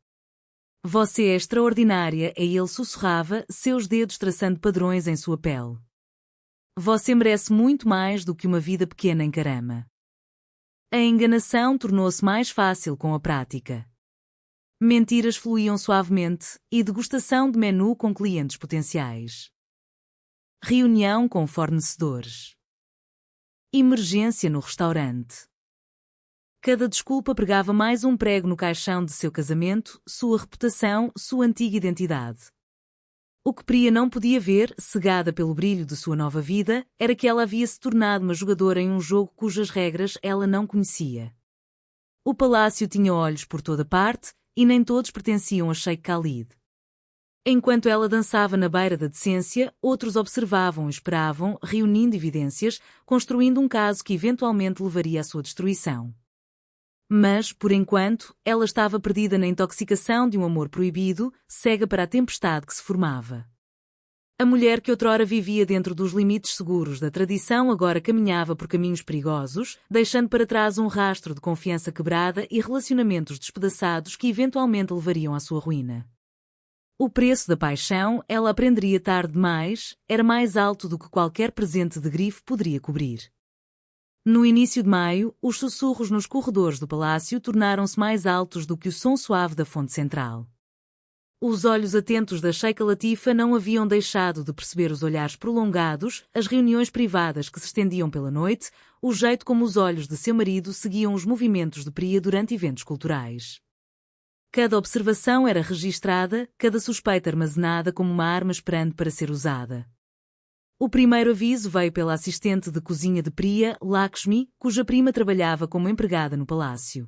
Você é extraordinária, e ele sussurrava, seus dedos traçando padrões em sua pele. Você merece muito mais do que uma vida pequena em Karama. A enganação tornou-se mais fácil com a prática. Mentiras fluíam suavemente, e degustação de menu com clientes potenciais. Reunião com fornecedores. Emergência no restaurante. Cada desculpa pregava mais um prego no caixão de seu casamento, sua reputação, sua antiga identidade. O que Priya não podia ver, cegada pelo brilho de sua nova vida, era que ela havia se tornado uma jogadora em um jogo cujas regras ela não conhecia. O palácio tinha olhos por toda parte, e nem todos pertenciam a Sheikh Khalid. Enquanto ela dançava na beira da decência, outros observavam e esperavam, reunindo evidências, construindo um caso que eventualmente levaria à sua destruição. Mas, por enquanto, ela estava perdida na intoxicação de um amor proibido, cega para a tempestade que se formava. A mulher que outrora vivia dentro dos limites seguros da tradição agora caminhava por caminhos perigosos, deixando para trás um rastro de confiança quebrada e relacionamentos despedaçados que eventualmente levariam à sua ruína. O preço da paixão, ela aprenderia tarde demais, era mais alto do que qualquer presente de grife poderia cobrir. No início de maio, os sussurros nos corredores do palácio tornaram-se mais altos do que o som suave da fonte central. Os olhos atentos da Sheikha Latifa não haviam deixado de perceber os olhares prolongados, as reuniões privadas que se estendiam pela noite, o jeito como os olhos de seu marido seguiam os movimentos de Priya durante eventos culturais. Cada observação era registrada, cada suspeita armazenada como uma arma esperando para ser usada. O primeiro aviso veio pela assistente de cozinha de Priya, Lakshmi, cuja prima trabalhava como empregada no palácio.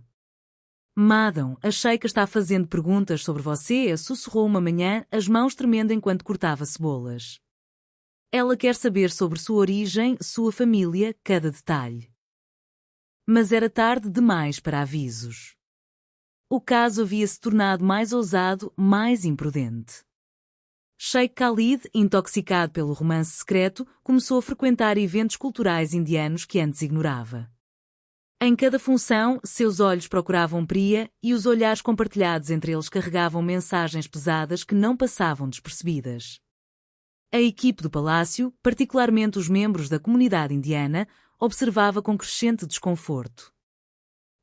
Madam, a Sheikha está fazendo perguntas sobre você, sussurrou uma manhã, as mãos tremendo enquanto cortava cebolas. Ela quer saber sobre sua origem, sua família, cada detalhe. Mas era tarde demais para avisos. O caso havia se tornado mais ousado, mais imprudente. Sheikh Khalid, intoxicado pelo romance secreto, começou a frequentar eventos culturais indianos que antes ignorava. Em cada função, seus olhos procuravam Priya e os olhares compartilhados entre eles carregavam mensagens pesadas que não passavam despercebidas. A equipe do palácio, particularmente os membros da comunidade indiana, observava com crescente desconforto.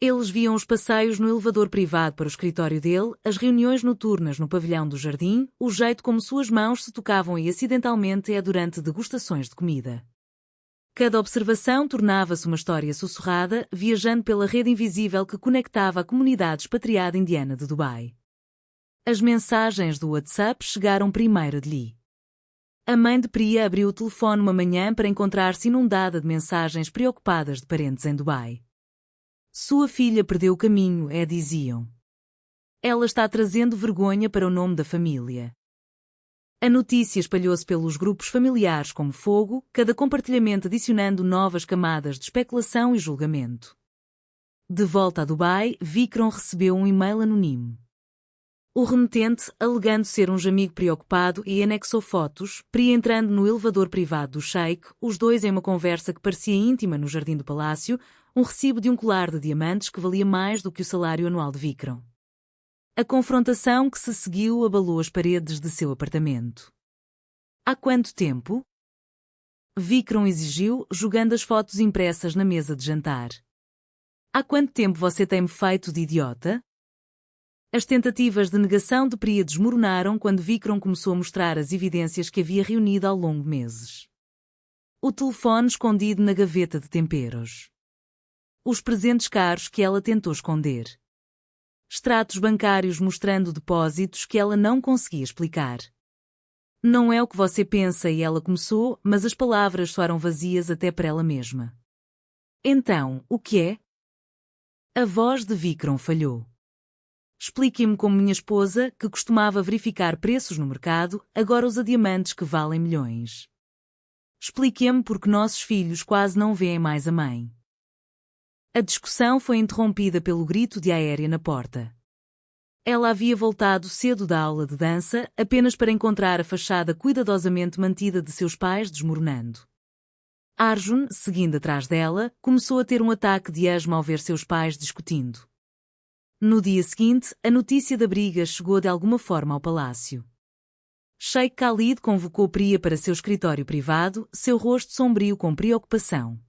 Eles viam os passeios no elevador privado para o escritório dele, as reuniões noturnas no pavilhão do jardim, o jeito como suas mãos se tocavam e acidentalmente durante degustações de comida. Cada observação tornava-se uma história sussurrada, viajando pela rede invisível que conectava a comunidade expatriada indiana de Dubai. As mensagens do WhatsApp chegaram primeiro a Delhi. A mãe de Priya abriu o telefone uma manhã para encontrar-se inundada de mensagens preocupadas de parentes em Dubai. Sua filha perdeu o caminho, diziam. Ela está trazendo vergonha para o nome da família. A notícia espalhou-se pelos grupos familiares como fogo, cada compartilhamento adicionando novas camadas de especulação e julgamento. De volta a Dubai, Vikram recebeu um e-mail anónimo. O remetente, alegando ser um amigo preocupado, e anexou fotos, Priya entrando no elevador privado do Sheikh, os dois em uma conversa que parecia íntima no jardim do palácio, um recibo de um colar de diamantes que valia mais do que o salário anual de Vikram. A confrontação que se seguiu abalou as paredes de seu apartamento. Há quanto tempo? Vikram exigiu, jogando as fotos impressas na mesa de jantar. Há quanto tempo você tem-me feito de idiota? As tentativas de negação de Priya desmoronaram quando Vikram começou a mostrar as evidências que havia reunido ao longo de meses. O telefone escondido na gaveta de temperos. Os presentes caros que ela tentou esconder. Extratos bancários mostrando depósitos que ela não conseguia explicar. Não é o que você pensa, e ela começou, mas as palavras soaram vazias até para ela mesma. Então, o que é? A voz de Vikram falhou. Explique-me como minha esposa, que costumava verificar preços no mercado, agora usa diamantes que valem milhões. Explique-me porque nossos filhos quase não veem mais a mãe. A discussão foi interrompida pelo grito de Aérea na porta. Ela havia voltado cedo da aula de dança, apenas para encontrar a fachada cuidadosamente mantida de seus pais desmoronando. Arjun, seguindo atrás dela, começou a ter um ataque de asma ao ver seus pais discutindo. No dia seguinte, a notícia da briga chegou de alguma forma ao palácio. Sheikh Khalid convocou Priya para seu escritório privado, seu rosto sombrio com preocupação.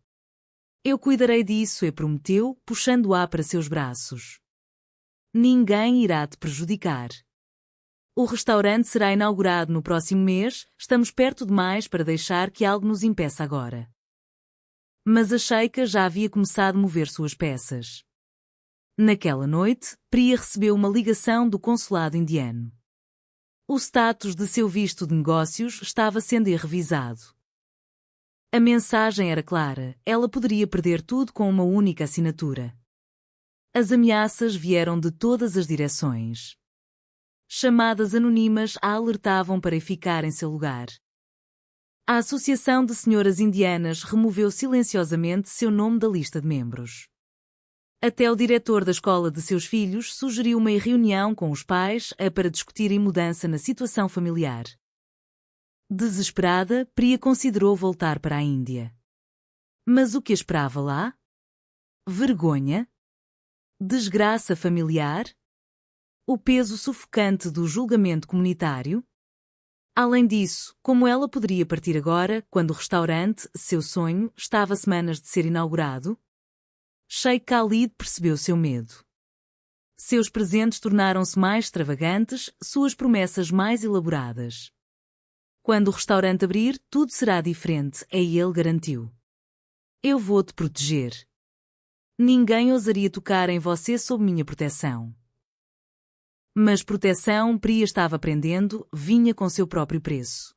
Eu cuidarei disso, e prometeu, puxando-a para seus braços. Ninguém irá te prejudicar. O restaurante será inaugurado no próximo mês, estamos perto demais para deixar que algo nos impeça agora. Mas a Sheikha já havia começado a mover suas peças. Naquela noite, Priya recebeu uma ligação do consulado indiano. O status de seu visto de negócios estava sendo revisado. A mensagem era clara, ela poderia perder tudo com uma única assinatura. As ameaças vieram de todas as direções. Chamadas anônimas a alertavam para ficar em seu lugar. A Associação de Senhoras Indianas removeu silenciosamente seu nome da lista de membros. Até o diretor da escola de seus filhos sugeriu uma reunião com os pais para discutirem mudança na situação familiar. Desesperada, Priya considerou voltar para a Índia. Mas o que a esperava lá? Vergonha? Desgraça familiar? O peso sufocante do julgamento comunitário? Além disso, como ela poderia partir agora, quando o restaurante, seu sonho, estava a semanas de ser inaugurado? Sheikh Khalid percebeu seu medo. Seus presentes tornaram-se mais extravagantes, suas promessas mais elaboradas. Quando o restaurante abrir, tudo será diferente, ele garantiu. Eu vou te proteger. Ninguém ousaria tocar em você sob minha proteção. Mas proteção, Priya estava aprendendo, vinha com seu próprio preço.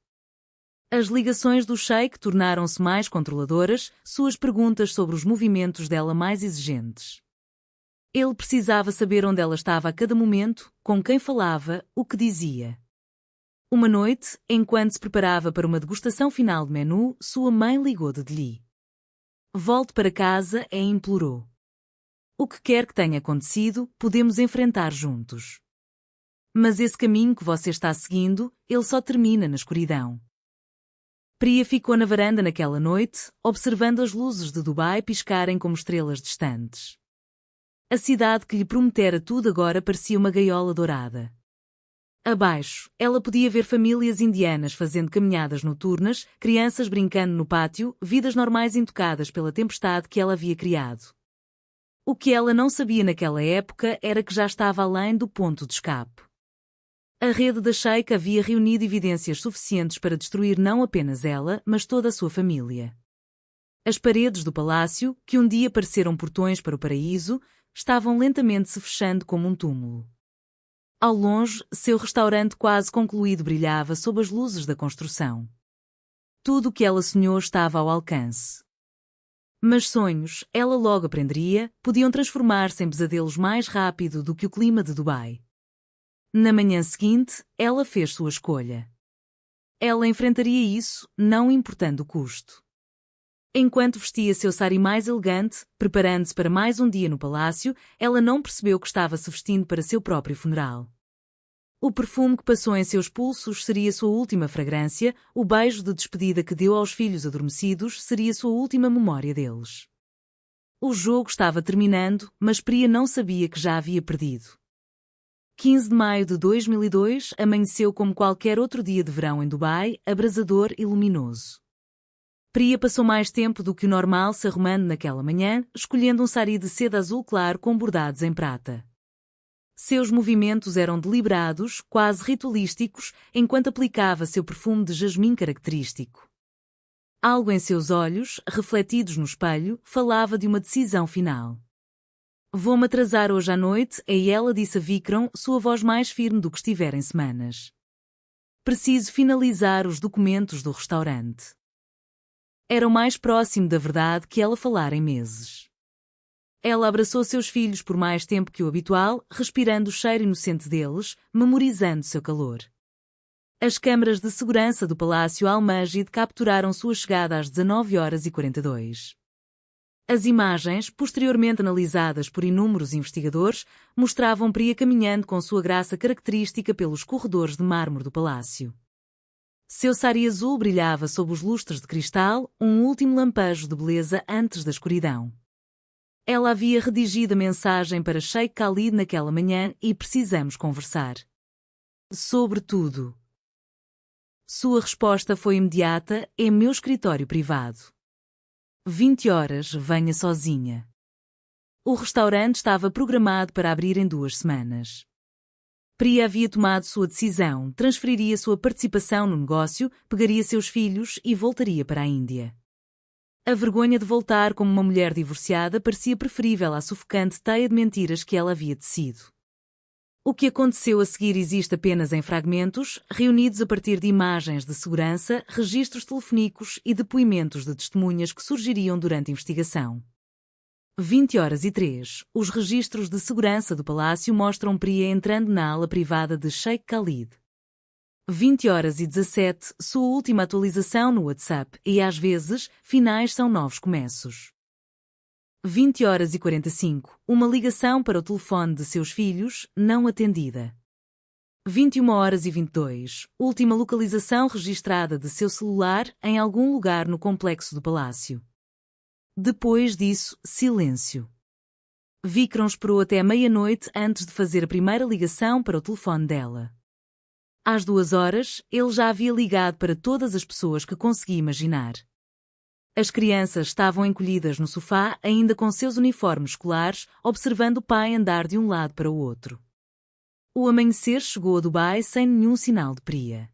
As ligações do Sheikh tornaram-se mais controladoras, suas perguntas sobre os movimentos dela mais exigentes. Ele precisava saber onde ela estava a cada momento, com quem falava, o que dizia. Uma noite, enquanto se preparava para uma degustação final de menu, sua mãe ligou de Delhi. Volte para casa e implorou. O que quer que tenha acontecido, podemos enfrentar juntos. Mas esse caminho que você está seguindo, ele só termina na escuridão. Priya ficou na varanda naquela noite, observando as luzes de Dubai piscarem como estrelas distantes. A cidade que lhe prometera tudo agora parecia uma gaiola dourada. Abaixo, ela podia ver famílias indianas fazendo caminhadas noturnas, crianças brincando no pátio, vidas normais intocadas pela tempestade que ela havia criado. O que ela não sabia naquela época era que já estava além do ponto de escape. A rede da Sheikha havia reunido evidências suficientes para destruir não apenas ela, mas toda a sua família. As paredes do palácio, que um dia pareceram portões para o paraíso, estavam lentamente se fechando como um túmulo. Ao longe, seu restaurante quase concluído brilhava sob as luzes da construção. Tudo o que ela sonhou estava ao alcance. Mas sonhos, ela logo aprenderia, podiam transformar-se em pesadelos mais rápido do que o clima de Dubai. Na manhã seguinte, ela fez sua escolha. Ela enfrentaria isso, não importando o custo. Enquanto vestia seu sari mais elegante, preparando-se para mais um dia no palácio, ela não percebeu que estava se vestindo para seu próprio funeral. O perfume que passou em seus pulsos seria sua última fragrância, o beijo de despedida que deu aos filhos adormecidos seria sua última memória deles. O jogo estava terminando, mas Priya não sabia que já havia perdido. 15 de maio de 2002 amanheceu como qualquer outro dia de verão em Dubai, abrasador e luminoso. Priya passou mais tempo do que o normal se arrumando naquela manhã, escolhendo um sari de seda azul claro com bordados em prata. Seus movimentos eram deliberados, quase ritualísticos, enquanto aplicava seu perfume de jasmim característico. Algo em seus olhos, refletidos no espelho, falava de uma decisão final. Vou-me atrasar hoje à noite, ela disse a Vikram, sua voz mais firme do que estivera em semanas. Preciso finalizar os documentos do restaurante. Era o mais próximo da verdade que ela falara em meses. Ela abraçou seus filhos por mais tempo que o habitual, respirando o cheiro inocente deles, memorizando seu calor. As câmaras de segurança do Palácio Al-Majid capturaram sua chegada às 19h42. As imagens, posteriormente analisadas por inúmeros investigadores, mostravam Priya caminhando com sua graça característica pelos corredores de mármore do palácio. Seu sari azul brilhava sob os lustres de cristal, um último lampejo de beleza antes da escuridão. Ela havia redigido a mensagem para Sheikh Khalid naquela manhã e precisamos conversar. Sobre tudo. Sua resposta foi imediata: é meu escritório privado. 20 horas, venha sozinha. O restaurante estava programado para abrir em 2 semanas. Priya havia tomado sua decisão, transferiria sua participação no negócio, pegaria seus filhos e voltaria para a Índia. A vergonha de voltar como uma mulher divorciada parecia preferível à sufocante teia de mentiras que ela havia tecido. O que aconteceu a seguir existe apenas em fragmentos, reunidos a partir de imagens de segurança, registros telefónicos e depoimentos de testemunhas que surgiriam durante a investigação. 20 horas e 3, os registros de segurança do palácio mostram Priya entrando na ala privada de Sheikh Khalid. 20 horas e 17, sua última atualização no WhatsApp e às vezes, finais são novos começos. 20 horas e 45, uma ligação para o telefone de seus filhos, não atendida. 21 horas e 22, última localização registrada de seu celular em algum lugar no complexo do palácio. Depois disso, silêncio. Vikram esperou até meia-noite antes de fazer a primeira ligação para o telefone dela. Às 2 horas, ele já havia ligado para todas as pessoas que conseguia imaginar. As crianças estavam encolhidas no sofá, ainda com seus uniformes escolares, observando o pai andar de um lado para o outro. O amanhecer chegou a Dubai sem nenhum sinal de Priya.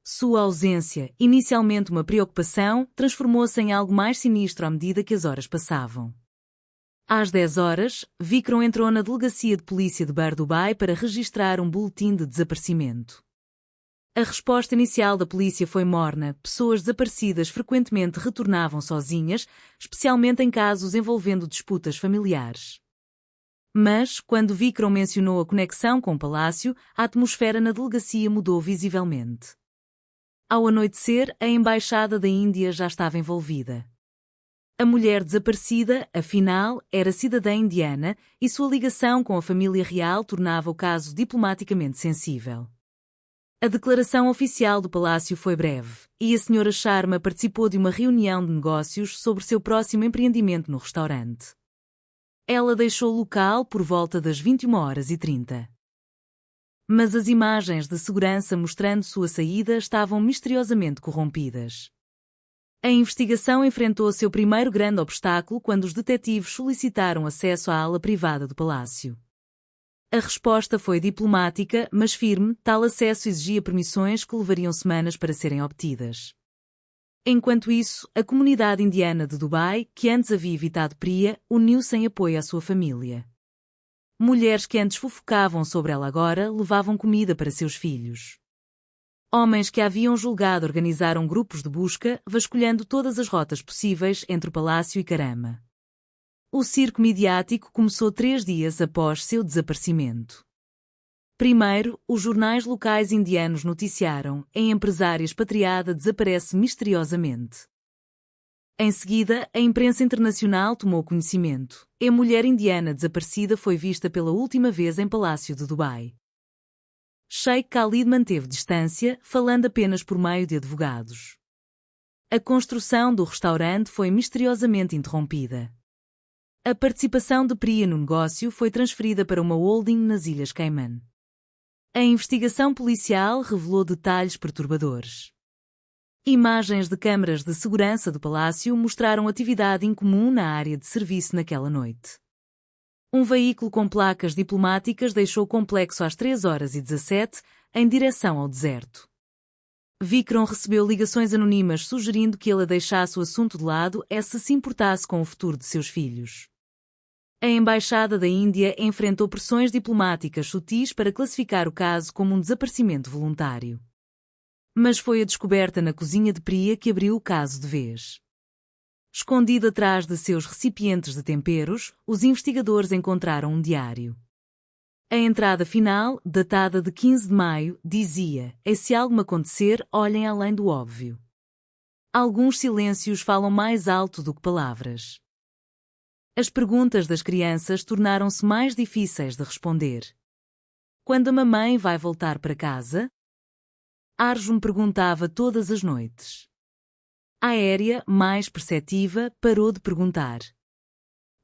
Sua ausência, inicialmente uma preocupação, transformou-se em algo mais sinistro à medida que as horas passavam. Às 10 horas, Vikram entrou na delegacia de polícia de Bar Dubai para registrar um boletim de desaparecimento. A resposta inicial da polícia foi morna: pessoas desaparecidas frequentemente retornavam sozinhas, especialmente em casos envolvendo disputas familiares. Mas, quando Vikram mencionou a conexão com o palácio, a atmosfera na delegacia mudou visivelmente. Ao anoitecer, a embaixada da Índia já estava envolvida. A mulher desaparecida, afinal, era cidadã indiana e sua ligação com a família real tornava o caso diplomaticamente sensível. A declaração oficial do palácio foi breve, e a Sra. Sharma participou de uma reunião de negócios sobre seu próximo empreendimento no restaurante. Ela deixou o local por volta das 21 horas e 30. Mas as imagens de segurança mostrando sua saída estavam misteriosamente corrompidas. A investigação enfrentou seu primeiro grande obstáculo quando os detetives solicitaram acesso à ala privada do palácio. A resposta foi diplomática, mas firme. Tal acesso exigia permissões que levariam semanas para serem obtidas. Enquanto isso, a comunidade indiana de Dubai, que antes havia evitado Priya, uniu-se em apoio à sua família. Mulheres que antes fofocavam sobre ela agora levavam comida para seus filhos. Homens que a haviam julgado organizaram grupos de busca, vasculhando todas as rotas possíveis entre o palácio e Karama. O circo midiático começou 3 dias após seu desaparecimento. Primeiro, os jornais locais indianos noticiaram: a empresária expatriada desaparece misteriosamente. Em seguida, a imprensa internacional tomou conhecimento: a mulher indiana desaparecida foi vista pela última vez em Palácio de Dubai. Sheikh Khalid manteve distância, falando apenas por meio de advogados. A construção do restaurante foi misteriosamente interrompida. A participação de Priya no negócio foi transferida para uma holding nas Ilhas Cayman. A investigação policial revelou detalhes perturbadores. Imagens de câmaras de segurança do palácio mostraram atividade incomum na área de serviço naquela noite. Um veículo com placas diplomáticas deixou o complexo às 3 horas e 17, em direção ao deserto. Vikram recebeu ligações anônimas sugerindo que ele deixasse o assunto de lado se importasse com o futuro de seus filhos. A Embaixada da Índia enfrentou pressões diplomáticas sutis para classificar o caso como um desaparecimento voluntário. Mas foi a descoberta na cozinha de Priya que abriu o caso de vez. Escondido atrás de seus recipientes de temperos, os investigadores encontraram um diário. A entrada final, datada de 15 de maio, dizia: se algo me acontecer, olhem além do óbvio. Alguns silêncios falam mais alto do que palavras. As perguntas das crianças tornaram-se mais difíceis de responder. Quando a mamãe vai voltar para casa? Arjun perguntava todas as noites. A Aérea, mais perceptiva, parou de perguntar.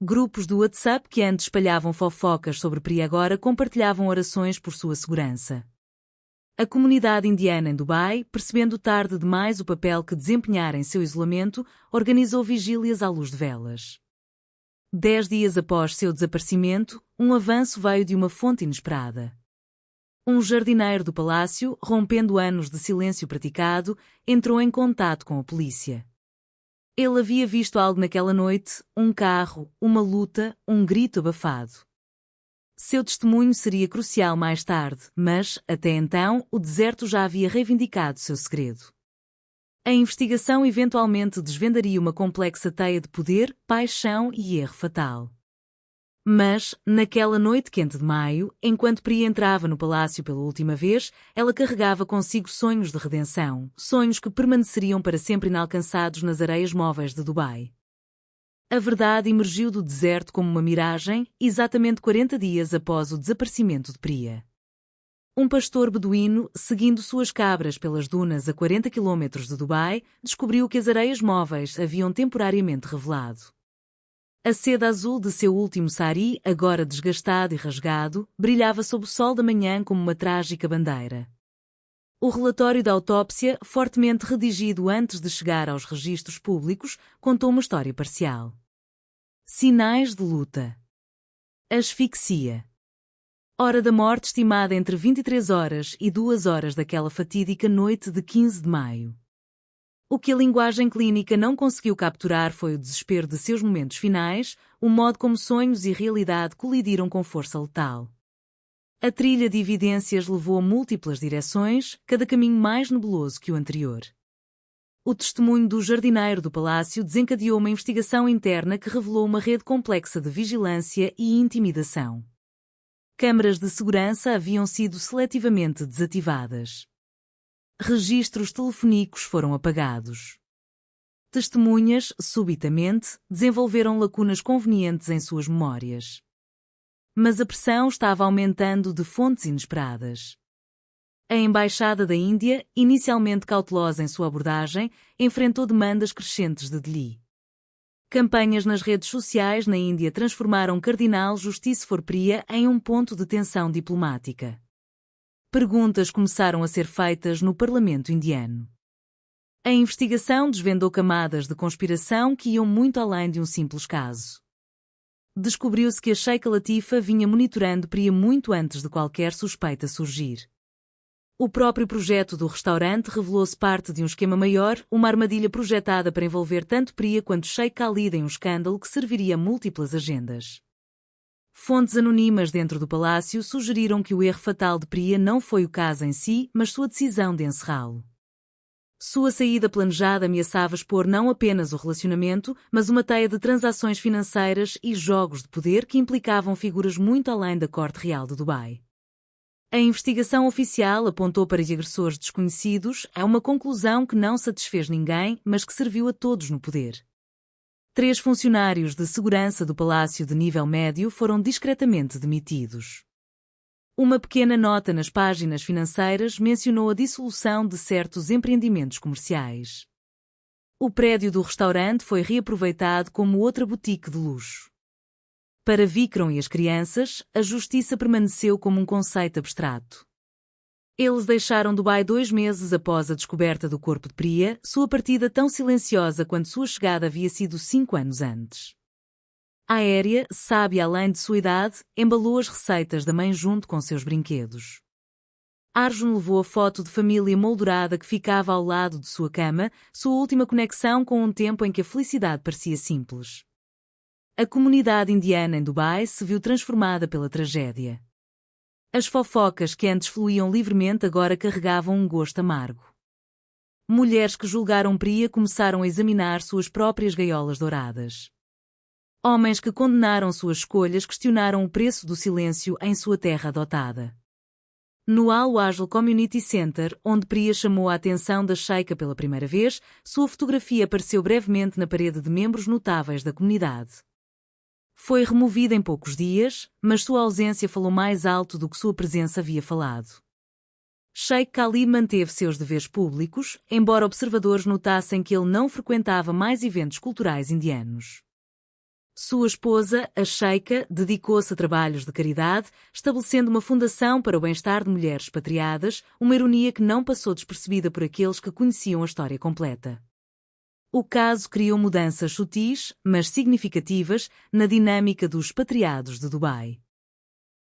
Grupos do WhatsApp que antes espalhavam fofocas sobre Priya agora compartilhavam orações por sua segurança. A comunidade indiana em Dubai, percebendo tarde demais o papel que desempenhara em seu isolamento, organizou vigílias à luz de velas. 10 dias após seu desaparecimento, um avanço veio de uma fonte inesperada. Um jardineiro do palácio, rompendo anos de silêncio praticado, entrou em contato com a polícia. Ele havia visto algo naquela noite, um carro, uma luta, um grito abafado. Seu testemunho seria crucial mais tarde, mas, até então, o deserto já havia reivindicado seu segredo. A investigação eventualmente desvendaria uma complexa teia de poder, paixão e erro fatal. Mas, naquela noite quente de maio, enquanto Priya entrava no palácio pela última vez, ela carregava consigo sonhos de redenção, sonhos que permaneceriam para sempre inalcançados nas areias móveis de Dubai. A verdade emergiu do deserto como uma miragem, exatamente 40 dias após o desaparecimento de Priya. Um pastor beduíno, seguindo suas cabras pelas dunas a 40 km de Dubai, descobriu que as areias móveis haviam temporariamente revelado. A seda azul de seu último sari, agora desgastado e rasgado, brilhava sob o sol da manhã como uma trágica bandeira. O relatório da autópsia, fortemente redigido antes de chegar aos registros públicos, contou uma história parcial. Sinais de luta. Asfixia. Hora da morte estimada entre 23 horas e 2 horas daquela fatídica noite de 15 de maio. O que a linguagem clínica não conseguiu capturar foi o desespero de seus momentos finais, o modo como sonhos e realidade colidiram com força letal. A trilha de evidências levou a múltiplas direções, cada caminho mais nebuloso que o anterior. O testemunho do jardineiro do palácio desencadeou uma investigação interna que revelou uma rede complexa de vigilância e intimidação. Câmaras de segurança haviam sido seletivamente desativadas. Registros telefónicos foram apagados. Testemunhas, subitamente, desenvolveram lacunas convenientes em suas memórias. Mas a pressão estava aumentando de fontes inesperadas. A Embaixada da Índia, inicialmente cautelosa em sua abordagem, enfrentou demandas crescentes de Delhi. Campanhas nas redes sociais na Índia transformaram Cardinal Justice for Priya em um ponto de tensão diplomática. Perguntas começaram a ser feitas no parlamento indiano. A investigação desvendou camadas de conspiração que iam muito além de um simples caso. Descobriu-se que a Sheikha Latifa vinha monitorando Priya muito antes de qualquer suspeita surgir. O próprio projeto do restaurante revelou-se parte de um esquema maior, uma armadilha projetada para envolver tanto Priya quanto Sheikh Khalid em um escândalo que serviria a múltiplas agendas. Fontes anônimas dentro do palácio sugeriram que o erro fatal de Priya não foi o caso em si, mas sua decisão de encerrá-lo. Sua saída planejada ameaçava expor não apenas o relacionamento, mas uma teia de transações financeiras e jogos de poder que implicavam figuras muito além da corte real de Dubai. A investigação oficial apontou para agressores desconhecidos a uma conclusão que não satisfez ninguém, mas que serviu a todos no poder. 3 funcionários de segurança do palácio de nível médio foram discretamente demitidos. Uma pequena nota nas páginas financeiras mencionou a dissolução de certos empreendimentos comerciais. O prédio do restaurante foi reaproveitado como outra boutique de luxo. Para Vikram e as crianças, a justiça permaneceu como um conceito abstrato. Eles deixaram Dubai 2 meses após a descoberta do corpo de Priya, sua partida tão silenciosa quanto sua chegada havia sido 5 anos antes. A aérea, sábia além de sua idade, embalou as receitas da mãe junto com seus brinquedos. Arjun levou a foto de família moldurada que ficava ao lado de sua cama, sua última conexão com um tempo em que a felicidade parecia simples. A comunidade indiana em Dubai se viu transformada pela tragédia. As fofocas que antes fluíam livremente agora carregavam um gosto amargo. Mulheres que julgaram Priya começaram a examinar suas próprias gaiolas douradas. Homens que condenaram suas escolhas questionaram o preço do silêncio em sua terra adotada. No Al-Wajl Community Center, onde Priya chamou a atenção da Sheikha pela primeira vez, sua fotografia apareceu brevemente na parede de membros notáveis da comunidade. Foi removida em poucos dias, mas sua ausência falou mais alto do que sua presença havia falado. Sheikh Khalid manteve seus deveres públicos, embora observadores notassem que ele não frequentava mais eventos culturais indianos. Sua esposa, a Sheikha, dedicou-se a trabalhos de caridade, estabelecendo uma fundação para o bem-estar de mulheres expatriadas, uma ironia que não passou despercebida por aqueles que conheciam a história completa. O caso criou mudanças sutis, mas significativas, na dinâmica dos expatriados de Dubai.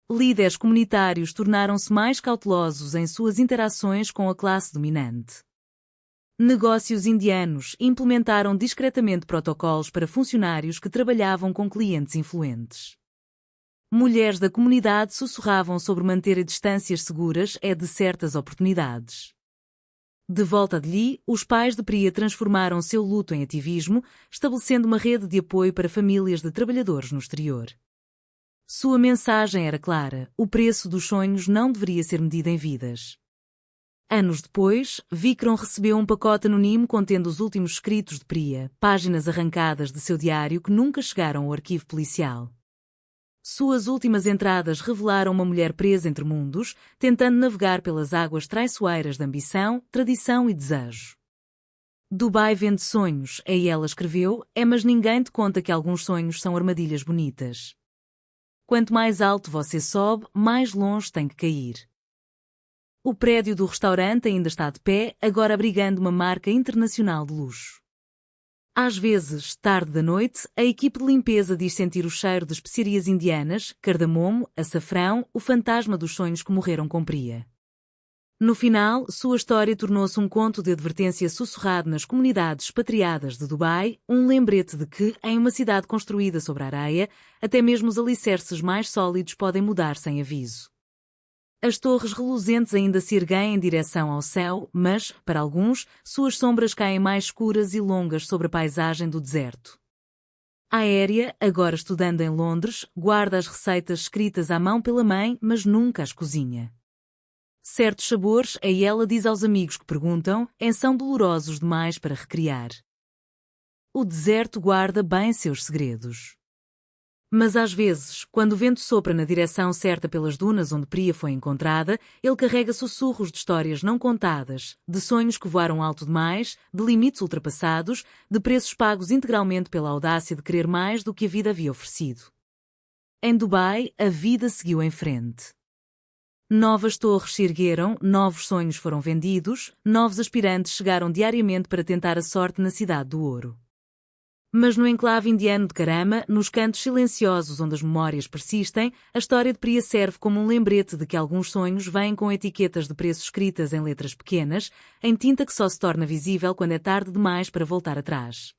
Líderes comunitários tornaram-se mais cautelosos em suas interações com a classe dominante. Negócios indianos implementaram discretamente protocolos para funcionários que trabalhavam com clientes influentes. Mulheres da comunidade sussurravam sobre manter distâncias seguras de certas oportunidades. De volta a Delhi, os pais de Priya transformaram seu luto em ativismo, estabelecendo uma rede de apoio para famílias de trabalhadores no exterior. Sua mensagem era clara: o preço dos sonhos não deveria ser medido em vidas. Anos depois, Vikram recebeu um pacote anónimo contendo os últimos escritos de Priya, páginas arrancadas de seu diário que nunca chegaram ao arquivo policial. Suas últimas entradas revelaram uma mulher presa entre mundos, tentando navegar pelas águas traiçoeiras de ambição, tradição e desejo. Dubai vende sonhos, ela escreveu, mas ninguém te conta que alguns sonhos são armadilhas bonitas. Quanto mais alto você sobe, mais longe tem que cair. O prédio do restaurante ainda está de pé, agora abrigando uma marca internacional de luxo. Às vezes, tarde da noite, a equipe de limpeza diz sentir o cheiro de especiarias indianas, cardamomo, açafrão, o fantasma dos sonhos que morreram com Priya. No final, sua história tornou-se um conto de advertência sussurrado nas comunidades expatriadas de Dubai, um lembrete de que, em uma cidade construída sobre a areia, até mesmo os alicerces mais sólidos podem mudar sem aviso. As torres reluzentes ainda se erguem em direção ao céu, mas, para alguns, suas sombras caem mais escuras e longas sobre a paisagem do deserto. A aérea, agora estudando em Londres, guarda as receitas escritas à mão pela mãe, mas nunca as cozinha. Certos sabores, ela diz aos amigos que perguntam, são dolorosos demais para recriar. O deserto guarda bem seus segredos. Mas às vezes, quando o vento sopra na direção certa pelas dunas onde Priya foi encontrada, ele carrega sussurros de histórias não contadas, de sonhos que voaram alto demais, de limites ultrapassados, de preços pagos integralmente pela audácia de querer mais do que a vida havia oferecido. Em Dubai, a vida seguiu em frente. Novas torres se ergueram, novos sonhos foram vendidos, novos aspirantes chegaram diariamente para tentar a sorte na Cidade do Ouro. Mas no enclave indiano de Karama, nos cantos silenciosos onde as memórias persistem, a história de Priya serve como um lembrete de que alguns sonhos vêm com etiquetas de preço escritas em letras pequenas, em tinta que só se torna visível quando é tarde demais para voltar atrás.